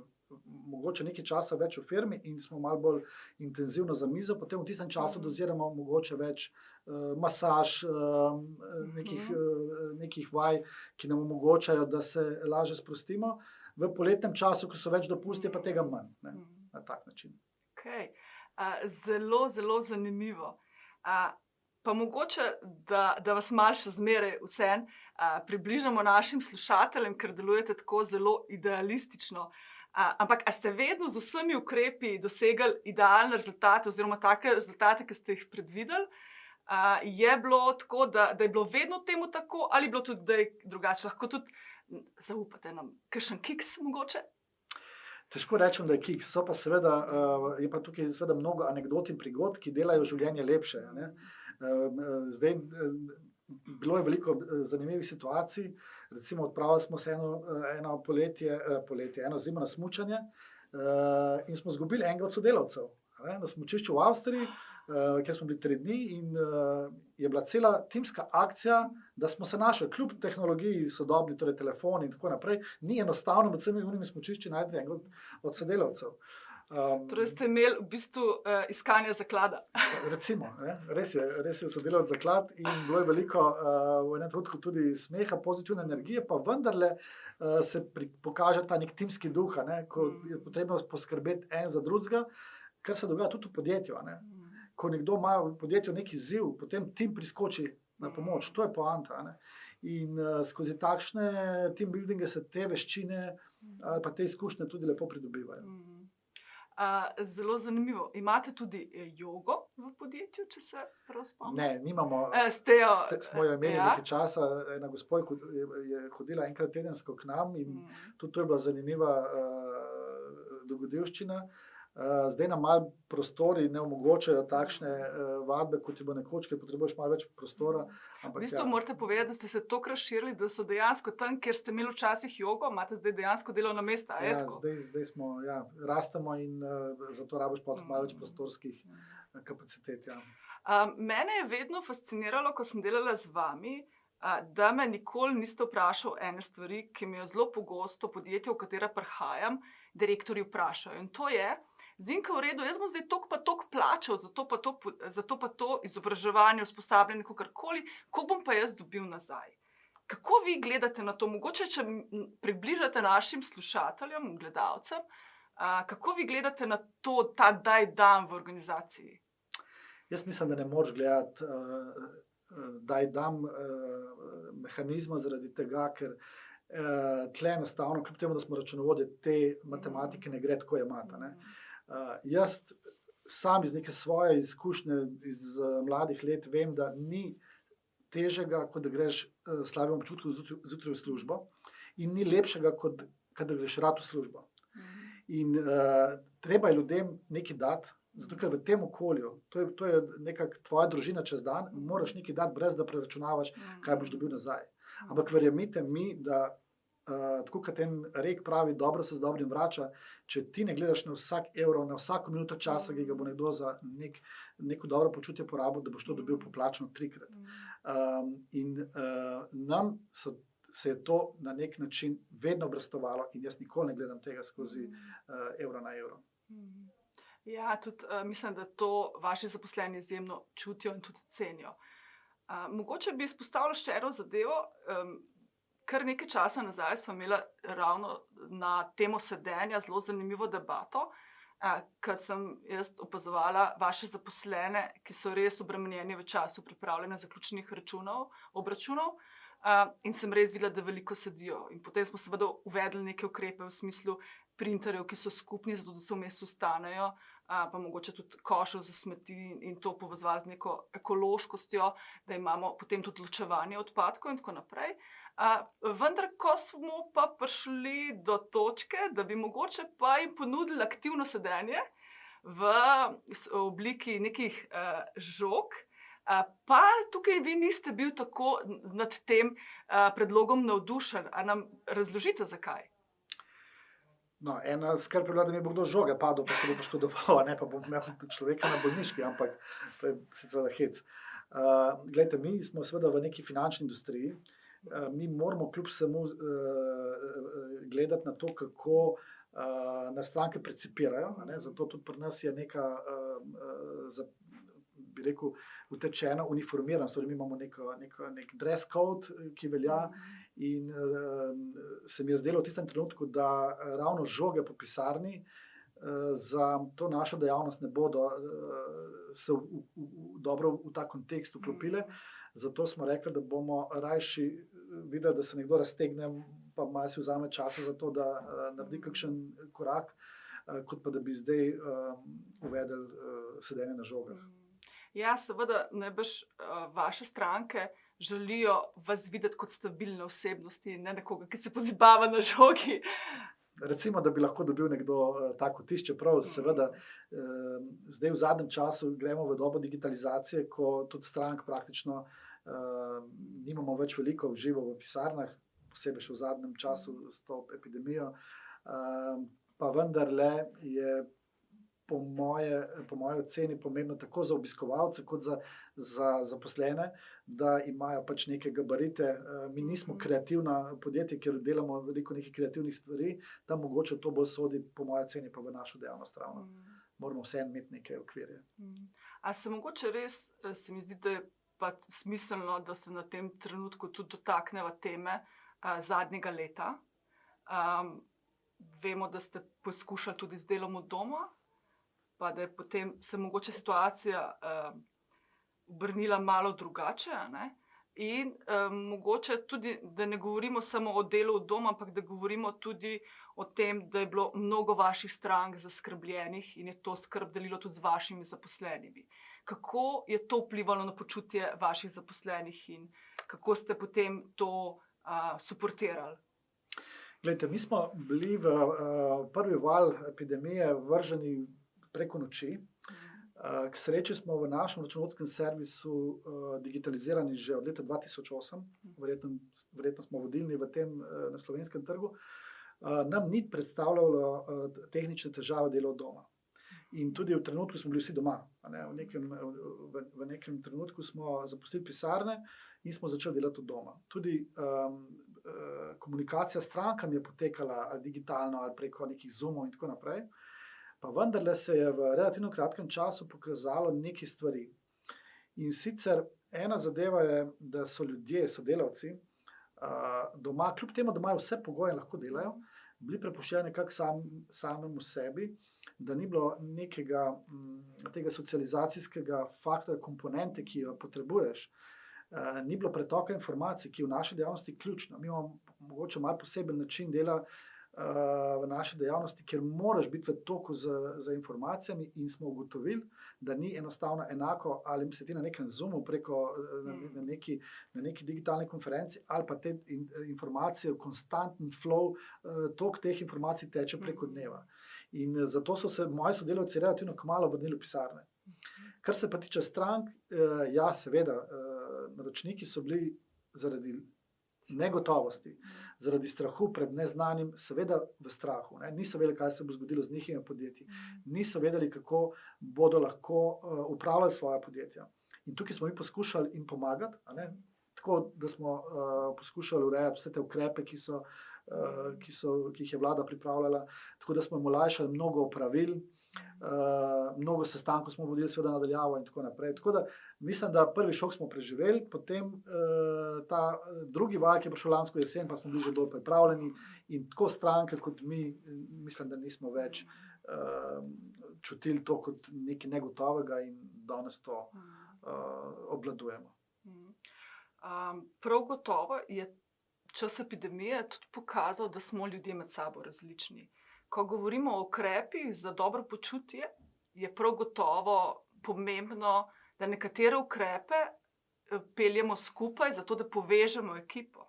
mogoče nekaj časa več v firmi in smo malo bolj intenzivno za mizo, potem v tistem času doziramo mogoče več masaž, nekih vaj, ki nam omogočajo, da se lažje sprostimo. V poletnem času, ko so več dopusti, pa tega manj, ne, na tak način. Okej. Zelo zanimivo. Pa mogoče, da vas malo še zmeraj vseeno približamo našim slušateljem, ker delujete tako zelo idealistično. Ampak a ste vedno z vsemi ukrepi dosegli idealne rezultate oziroma take rezultate, ki ste jih predvideli? Je bilo tako, da je bilo vedno temu tako ali je bilo tudi drugače? Lahko tudi zaupate nam, kakšen kiks mogoče? Težko rečem, da je kiks, so pa seveda, je pa tukaj seveda mnogo anekdot in prigod, ki delajo življenje lepše. Ne? Zdaj, bilo je veliko zanimivih situacij, recimo odpravili smo se eno eno zimo na smučanje in smo izgubili enega od sodelavcev, ne? Na smučišču v Avstriji, kjer smo bili 3 dni in je bila cela timska akcija, da smo se našli, kljub tehnologiji sodobni, torej telefoni in tako naprej, ni enostavno med vsemi unimi smučišči najti enega od sodelavcev. Torej ste imeli v bistvu iskanje zaklada. Recimo, ne? Res je sodelovati zaklad in bilo je veliko v enem trenutku tudi smeha, pozitivne energije, pa vendarle se pokaže ta nek timski duh, ne? Ko je potrebno poskrbeti en za drugega, kar se dogaja tudi v podjetju. Ne? Ko nekdo ima v podjetju neki izziv, potem tim priskoči na pomoč, to je poanta. Ne? In skozi takšne team buildinge se te veščine ali pa te izkušnje tudi lepo pridobivajo. Zelo zanimivo. Imate tudi jogo v podjetju, če se prav spomnim? Ne, nimamo. Smo jo imeli nekaj časa, ena gospa je hodila enkrat tedensko k nam in tudi to je bila zanimiva dogodivščina. Zdaj nam malo prostori ne omogočajo takšne vadbe, kot je bilo nekoč, ker potrebuješ malo več prostora. V bistvu morate povedati, da ste se toliko razširili, da so dejansko tam, kjer ste imeli včasih jogo, imate zdaj dejansko delovna mesta. Zdaj smo, rastemo in zato rabiš pa malo več prostorskih kapacitet. Mene je vedno fasciniralo, ko sem delala z vami, da me nikoli niste vprašali ene stvari, ki mi jo zelo pogosto podjetja, v katera prihajam, direktorji vprašajo. In to je, Zinka, v redu, jaz bom zdaj toliko pa toliko plačal, zato pa to izobraževanje, usposabljanje, kakorkoli, ko bom pa jaz dobil nazaj. Kako vi gledate na to? Mogoče, če približate našim slušateljem, gledalcem, kako vi gledate na to, ta daj dam v organizaciji? Jaz mislim, da ne moreš gledati daj dam mehanizma zaradi tega, ker tle enostavno, kljub temu, da smo računovodje, te matematike ne gre tako jemati. Ne? Jaz sam iz neke svoje izkušnje iz mladih let vem, da ni težjega, kot da greš slabem občutku zjutraj v službo in ni lepšega, kot da greš rad v službo. In treba je ljudem nekaj dati, zato ker v tem okolju, to je nekako tvoja družina čez dan, moraš nekaj dati, brez da preračunavaš, kaj boš dobil nazaj. Ampak verjemite mi, da tako kot en rek pravi, dobro se z dobrim vrača, če ti ne gledaš na vsak evro, na vsako minuto časa, ki ga bo nekdo za neko dobro počutje porabil, da boš to dobil poplačano 3-krat. In nam se je to na nek način vedno obrestovalo in jaz nikoli ne gledam tega skozi evro na evro. Ja, tudi mislim, da to vaši zaposleni izjemno čutijo in tudi cenijo. Mogoče bi izpostavila še eno zadevo. Kar nekaj časa nazaj smo imeli ravno na temo sedenja zelo zanimivo debato, ker sem jaz opazovala vaše zaposlene, ki so res obremenjeni v času pripravljanja zaključnih obračunov, in sem res videla, da veliko sedijo. In potem smo seveda uvedli neke ukrepe v smislu printerjev, ki so skupni, zato da se vmes vstanejo, pa mogoče tudi košev za smeti in to povezovali z neko ekološkostjo, da imamo potem tudi ločevanje odpadkov in tako naprej. Vendar, ko smo pa prišli do točke, da bi mogoče pa jim ponudili aktivno sedenje v obliki nekih žog, pa tukaj vi niste bil tako nad tem predlogom navdušen. A nam razložite, zakaj? No, ena skrb je bila, da mi bo kdo žoge padel, pa se bo poškodoval, ne pa bom imel človeka na bolniški, ampak to je sicer hec. Glejte, mi smo seveda v neki finančni industriji. Mi moramo kljub vsemu gledati na to, kako nas stranke percipirajo. Zato tudi pri nas je neka, bi rekel, utečena uniformiranost. Torej mi imamo nek dress code, ki velja in se mi je zdelo v tistem trenutku, da ravno žoge po pisarni za to našo dejavnost ne bodo se dobro v ta kontekst vklopile. Zato smo rekli, da bomo rajši videli, da se nekdo raztegne, pa malo si vzame časa za to, da naredi kakšen korak, kot pa da bi zdaj uvedli sedenje na žogah. Ja, seveda, najbrž vaše stranke želijo vas videti kot stabilne osebnosti, ne nekoga, ki se pozibava na žogi. Recimo, da bi lahko dobil nekdo tak vtis, čeprav seveda zdaj v zadnjem času gremo v dobo digitalizacije, ko tudi strank praktično nimamo več veliko v živo v pisarnah, posebej še v zadnjem času s to epidemijo, pa vendarle je po moje oceni pomembno tako za obiskovalce kot za zaposlene, da imajo pač neke gabarite. Mi nismo kreativna podjetja, kjer delamo veliko nekih kreativnih stvari, da mogoče to bolj sodi, po moje oceni, pa v našo dejavnost ravno. Moramo vseeno imeti neke okvirje. A se mogoče res, se mi zdi, da je pa smiselno, da se na tem trenutku tudi dotakneva teme zadnjega leta. Vemo, da ste poskušali tudi z delom od doma, pa da je potem se mogoče situacija obrnila malo drugače, ne? In mogoče tudi, da ne govorimo samo o delu od doma, ampak da govorimo tudi o tem, da je bilo mnogo vaših strank zaskrbljenih in je to skrb delilo tudi z vašimi zaposlenimi. Kako je to vplivalo na počutje vaših zaposlenih in kako ste potem to suportirali? Glejte, mi smo bili v prvi val epidemije vrženi preko noči. K sreči smo v našem računovodskem servisu digitalizirani že od leta 2008. Verjetno smo vodilni v tem na slovenskem trgu. Nam ni predstavljalo tehnične težave delo od doma. In tudi v trenutku smo bili vsi doma. V nekem trenutku smo zapustili pisarne in smo začeli delati od doma. Tudi komunikacija s strankami je potekala ali digitalno ali preko nekih Zoomov in tako naprej. Pa vendarle se je v relativno kratkem času pokazalo nekaj stvari. In sicer ena zadeva je, da so ljudje, sodelavci doma, kljub temu, da imajo vse pogoje, lahko delajo, bili prepuščeni nekako samemu sebi, da ni bilo nekega tega socializacijskega faktorja, komponente, ki jo potrebuješ. Ni bilo pretoka informacij, ki je v naši dejavnosti ključna. Mi imamo mogoče malo poseben način dela v naši dejavnosti, kjer moraš biti v toku z informacijami in smo ugotovili, da ni enostavno enako, ali si ti na nekem Zoomu preko na neki digitalni konferenci, ali pa te informacije, konstanten flow, tok teh informacij teče preko dneva. In zato so se moji sodelavci relativno kmalu vrnili v pisarne. Kar se pa tiče strank, ja, seveda, naročniki so bili zaradi negotovosti, zaradi strahu pred neznanim, seveda v strahu. Niso vedeli, kaj se bo zgodilo z njihovimi podjetji. Niso vedeli, kako bodo lahko upravljali svoja podjetja. In tukaj smo mi poskušali jim pomagati, tako da smo poskušali urejati vse te ukrepe, ki jih je vlada pripravljala, tako da smo jim olajšali mnogo opravil, mnogo sestankov smo vodili seveda nadaljavo in tako naprej. Tako da mislim, da prvi šok smo preživeli, potem ta drugi val, ki je prišel lansko jesen, pa smo bili že bolj pripravljeni in tako stranke kot mi, mislim, da nismo več čutili to kot nekaj negotovega in danes to obvladujemo. Prav gotovo je čas epidemije tudi pokazal, da smo ljudje med sabo različni. Ko govorimo o ukrepih za dobro počutje, je prav gotovo pomembno, da nekatere ukrepe peljemo skupaj, zato da povežemo ekipo.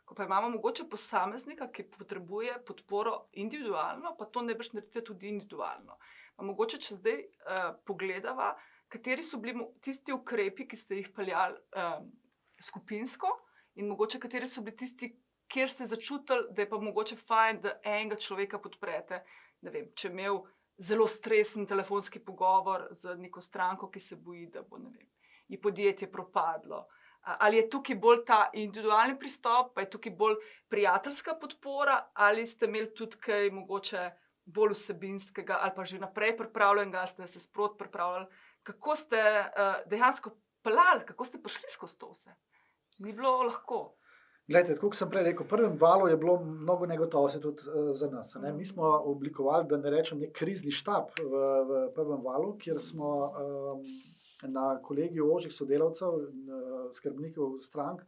Ko pa imamo mogoče posameznika, ki potrebuje podporo individualno, pa to najbrž naredite tudi individualno. Pa mogoče, če zdaj pogledava, kateri so bili tisti ukrepi, ki ste jih peljali skupinsko in mogoče kateri so bili tisti, kjer ste začutili, da je pa mogoče fajn, da enega človeka podprete. Ne vem, če je imel zelo stresen telefonski pogovor z neko stranko, ki se boji, da bo, ne vem, je podjetje propadlo. Ali je tukaj bolj ta individualni pristop, pa je tukaj bolj prijateljska podpora, ali ste imeli tudi kaj mogoče bolj vsebinskega, ali pa že naprej pripravljenega, ali ste se sproti pripravljali. Kako ste dejansko peljali, kako ste prišli skozi to vse? Ni bilo lahko. Glejte, tako kot sem prej rekel, v prvem valu je bilo mnogo negotovosti tudi za nas. Mi smo oblikovali, da ne rečem, nek krizni štab v prvem valu, kjer smo na kolegiju ožjih sodelavcev in skrbnikov strank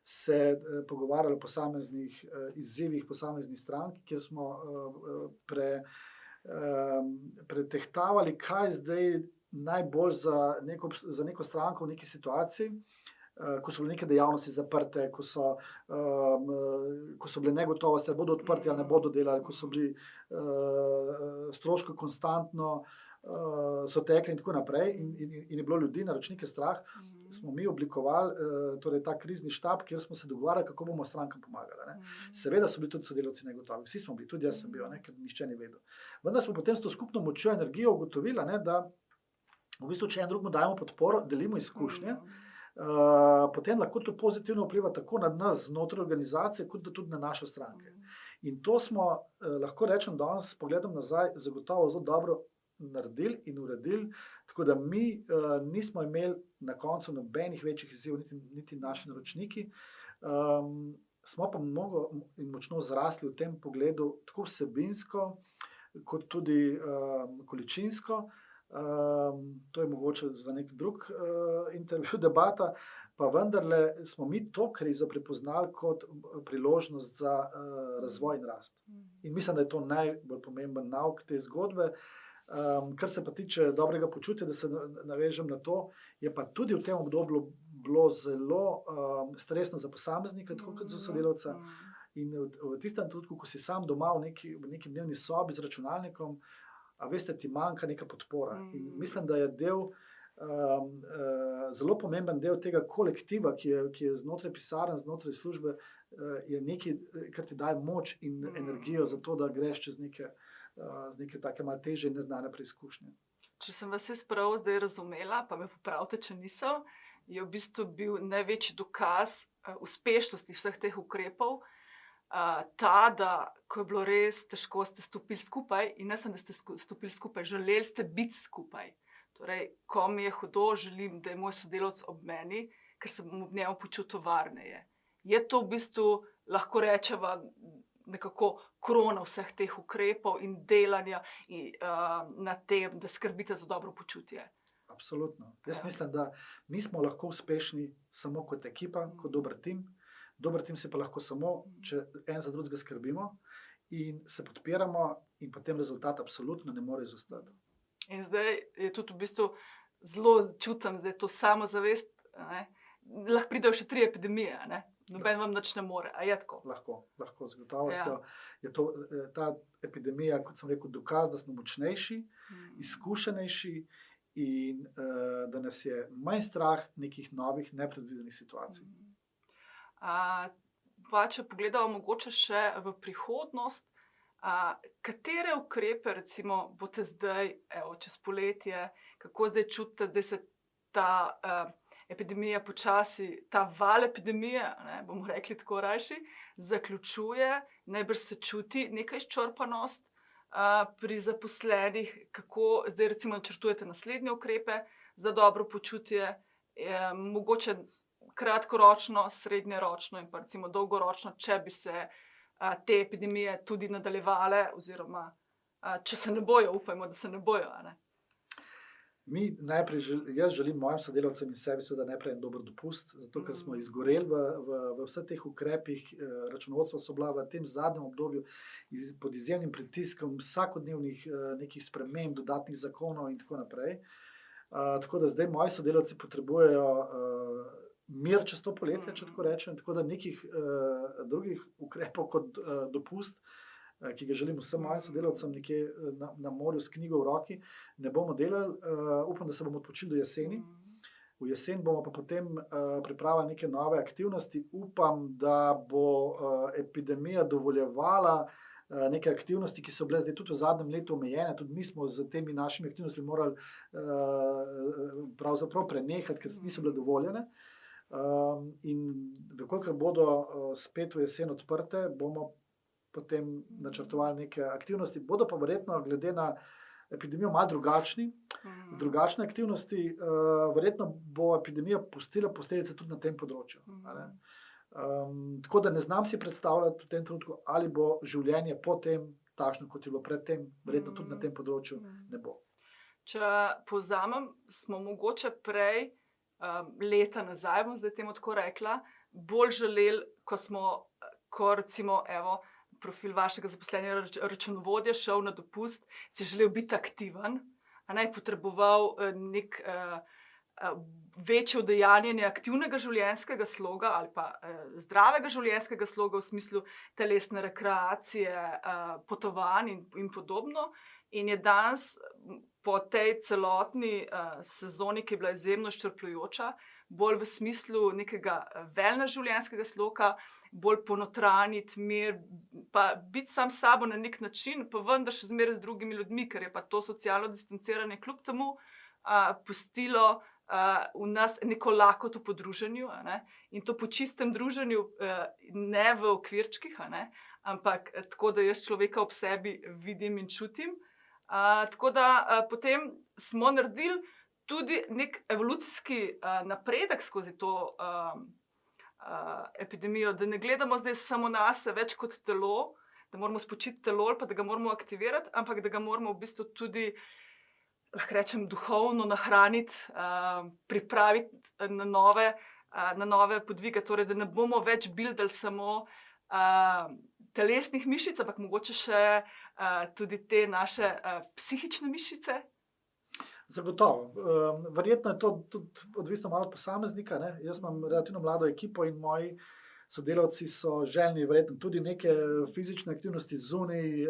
se pogovarjali o posameznih izzivih posameznih strank, kjer smo pretehtavali, kaj zdaj najbolj za neko stranko v neki situaciji ko so bile neke dejavnosti zaprte, ko so bile negotovosti, ali bodo odprti ali ne bodo delali, ko so bili stroški konstantno so tekli in tako naprej in je bilo ljudi, naročnike strah, smo mi oblikovali torej ta krizni štab, kjer smo se dogovarjali, kako bomo strankam pomagali. Ne. Seveda so bili tudi sodelavci negotovi, vsi smo bili, tudi jaz sem bil, ne, ker nihče ni vedel. Vendar smo potem s to skupno močjo energijo ugotovili, ne, da v bistvu, če en drugemu dajemo podporo, delimo izkušnje, potem lahko to pozitivno vpliva tako na nas znotraj organizacije, kot tudi na naše stranke. In to smo, lahko rečem danes, s pogledom nazaj, zagotovo zelo dobro naredili in uredili, tako da mi nismo imeli na koncu nobenih večjih izzivov, niti naši naročniki. Smo pa mnogo in močno zrasli v tem pogledu, tako vsebinsko, kot tudi količinsko. To je mogoče za nek drug intervju debata, pa vendarle smo mi to krizo prepoznali kot priložnost za razvoj in rast. In mislim, da je to najbolj pomemben nauk te zgodbe. Kar se pa tiče dobrega počutja, da se navežem na to, je pa tudi v tem obdobju bilo zelo stresno za posameznika, tako kot za sodelavca. In v tistem trenutku, ko si sam doma v neki dnevni sobi z računalnikom, a veste, ti manjka neka podpora. In mislim, da je zelo pomemben del tega kolektiva, ki je znotraj pisarn, znotraj službe, je nekaj, kar ti daje moč in energijo za to, da greš čez neke take malo težje in neznane preizkušnje. Če sem vas jaz prav zdaj razumela, pa me popravite, če nisem, je v bistvu bil največji dokaz uspešnosti vseh teh ukrepov, ta, da ko je bilo res težko, ste stopili skupaj in ne samo, da ste stopili skupaj, želeli ste biti skupaj. Torej, ko mi je hudo, želim, da je moj sodelavec ob meni, ker se bom ob njemu počutil varneje. Je to v bistvu, lahko rečeva, nekako krona vseh teh ukrepov in delanja na tem, da skrbite za dobro počutje? Absolutno. Jaz mislim, da mi smo lahko uspešni samo kot ekipa, kot dober tim. Dober tim si pa lahko samo, če en za drugega skrbimo in se podpiramo, in potem rezultat absolutno ne more izostati. In zdaj je tudi v bistvu zelo čutim, da je to samozavest, ne? Lahko pridejo še 3 epidemije, ne? Noben vam nič ne more, a je tako? Lahko z gotovostjo. Je to ta epidemija, kot sem rekel, dokaz, da smo močnejši, izkušenejši in da nas je manj strah nekih novih, nepredvidenih situacij. Pa če pogledamo mogoče še v prihodnost, katere ukrepe recimo boste zdaj, evo, čez poletje, kako zdaj čutite, da se ta epidemija počasi, ta val epidemije, ne, bomo rekli tako rajši, zaključuje, najbrž se čuti neka izčrpanost pri zaposlenih, kako zdaj recimo načrtujete naslednje ukrepe za dobro počutje, mogoče kratkoročno, srednjeročno in pa recimo dolgoročno, če bi se te epidemije tudi nadaljevale, oziroma če se ne bojo, upajmo, da se ne bojo, a ne? Jaz želim mojim sodelavcem in sebi seveda najprej en dober dopust, zato ker smo izgoreli v vseh teh ukrepih, računovodstva so bila v tem zadnjem obdobju pod izjemnim pritiskom vsakodnevnih nekih sprememb, dodatnih zakonov in tako naprej. Tako da zdaj moji sodelavci potrebujejo mir čez to poletje, če tako rečem, tako da nekih drugih ukrepov kot dopust, ki ga želim vsem mojim sodelavcem nekje na morju s knjigo v roki, ne bomo delali. Upam, da se bomo odpočili do jeseni. V jesen bomo pa potem pripravili neke nove aktivnosti. Upam, da bo epidemija dovoljevala neke aktivnosti, ki so bile zdaj tudi v zadnjem letu omejene. Tudi mi smo z temi našimi aktivnostmi morali pravzaprav prenehati, ker niso bile dovoljene. In dokolikor bodo spet v jesen odprte, bomo potem načrtovali neke aktivnosti. Bodo pa verjetno glede na epidemijo malo drugačne aktivnosti. Verjetno bo epidemija pustila posledice tudi na tem področju. Tako da ne znam si predstavljati v tem trenutku, ali bo življenje potem takšno, kot je bilo predtem, verjetno tudi na tem področju ne bo. Če povzamem, smo mogoče prej, leta nazaj, bom zdaj temu tako rekla, bolj želeli, ko recimo, evo, profil vašega zaposlenega računovodja šel na dopust, si želel biti aktiven, a ne potreboval večje udejanjanje aktivnega življenjskega sloga ali pa zdravega življenjskega sloga v smislu telesne rekreacije, potovanj in podobno. In je danes po tej celotni sezoni, ki je bila izjemno izčrpljujoča, bolj v smislu nekega wellness življenjskega sloga, bolj ponotranjiti mir, pa biti sam s sabo na nek način, pa vendar še zmeraj z drugimi ljudmi, ker je pa to socialno distanciranje kljub temu pustilo v nas neko lakoto po druženju, in to po čistem druženju, ne v okvirčkih, ampak tako, da jaz človeka ob sebi vidim in čutim. Tako da potem smo naredili tudi nek evolucijski napredek skozi to epidemijo, da ne gledamo zdaj samo nase več kot telo, da moramo spočiti telo ali pa da ga moramo aktivirati, ampak da ga moramo v bistvu tudi, lahko rečem, duhovno nahraniti, pripraviti na nove podvige, torej da ne bomo več buildali samo telesnih mišic, ampak mogoče še tudi te naše psihične mišice. Zagotovo. Verjetno je to tudi odvisno malo od posameznika, ne. Jaz imam relativno mlado ekipo in moji sodelavci so željni verjetno tudi neke fizične aktivnosti zunaj,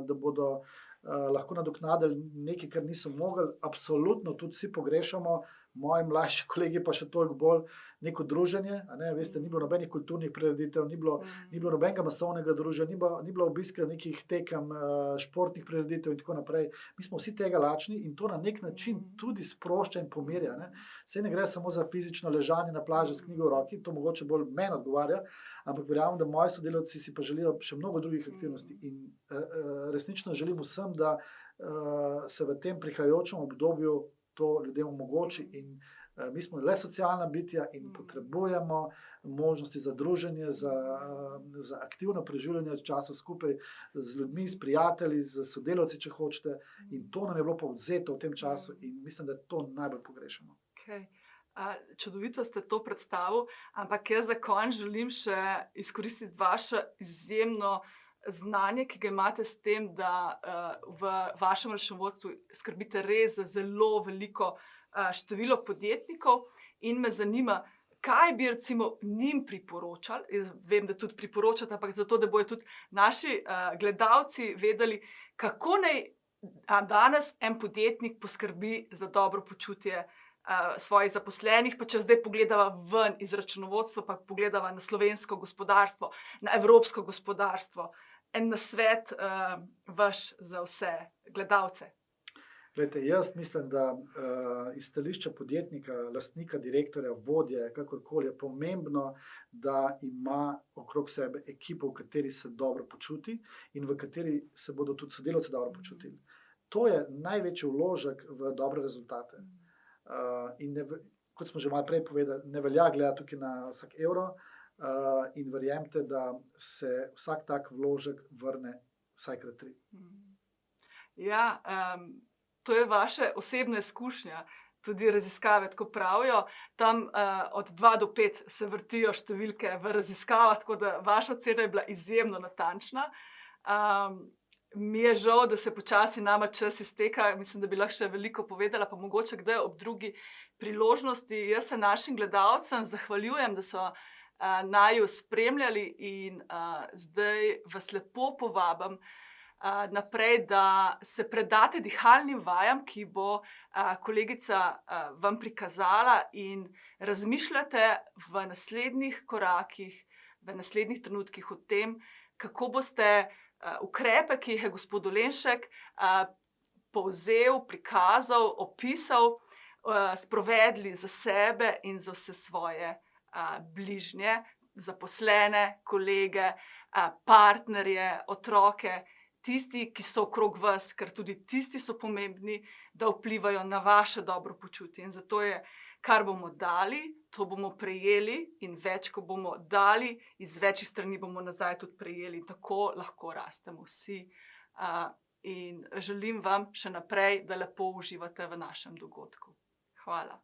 da bodo lahko nadoknadili nekaj, kar niso mogli. Absolutno tudi vsi pogrešamo, moji mlajši kolegi pa še toliko bolj neko druženje, veste, ni bilo nobenih kulturnih prireditev, ni bilo nobenega masovnega druženja, ni bilo obiska nekih tekem, športnih prireditev in tako naprej. Mi smo vsi tega lačni in to na nek način tudi sprošča in pomirja, ne. Saj ne gre samo za fizično ležanje na plaži s knjigo v roki, to mogoče bolj meni odgovarja, ampak verjamem, da moji sodelavci si pa želijo še mnogo drugih aktivnosti in resnično želim vsem, da se v tem prihajajočem obdobju to ljudem omogoči in mi smo le socialna bitja in potrebujemo možnosti za druženje, za aktivno preživljanje časa skupaj z ljudmi, s prijatelji, z sodelavci, če hočete, in to nam je bilo pa odvzeto v tem času in mislim, da to najbolj pogrešamo. Okay. Čudovito ste to predstavili, ampak jaz za konec želim še izkoristiti vaše izjemno znanje, ki ga imate s tem, da v vašem računovodstvu skrbite res za zelo veliko število podjetnikov in me zanima, kaj bi recimo njim priporočali, jaz vem, da tudi priporočate, ampak zato, da bojo tudi naši gledalci vedeli, kako naj danes en podjetnik poskrbi za dobro počutje svojih zaposlenih, pa če zdaj pogledava ven iz računovodstva, pa pogledava na slovensko gospodarstvo, na evropsko gospodarstvo, en nasvet vaš za vse gledalce. Glejte, jaz mislim, da iz stališča podjetnika, lastnika, direktorja, vodje, kakorkoli je pomembno, da ima okrog sebe ekipo, v kateri se dobro počuti in v kateri se bodo tudi sodelavci dobro počutili. To je največji vložek v dobre rezultate. In kot smo že malo prej povedali, ne velja gledati tukaj na vsak evro in verjemite, da se vsak tak vložek vrne vsaj krat 3. Ja, to je vaša osebna izkušnja, tudi raziskave tako pravijo, tam od 2 do 5 se vrtijo številke v raziskavah, tako da vaša ocena je bila izjemno natančna. Mi je žal, da se počasi nama čas izteka, mislim, da bi lahko še veliko povedala, pa mogoče kdaj ob drugi priložnosti. Jaz se našim gledalcem zahvaljujem, da so naju spremljali in zdaj vas lepo povabim naprej, da se predate dihalnim vajam, ki bo kolegica vam prikazala in razmišljate v naslednjih korakih, v naslednjih trenutkih o tem, kako boste ukrepe, ki jih je gospod Dolenšek povzel, prikazal, opisal, sprovedli za sebe in za vse svoje bližnje, zaposlene, kolege, partnerje, otroke, tisti, ki so okrog vas, ker tudi tisti so pomembni, da vplivajo na vaše dobro počutje. In zato je, kar bomo dali, to bomo prejeli in več, ko bomo dali, iz večjih strani bomo nazaj tudi prejeli. Tako lahko rastemo vsi. In želim vam še naprej, da lepo uživate v našem dogodku. Hvala.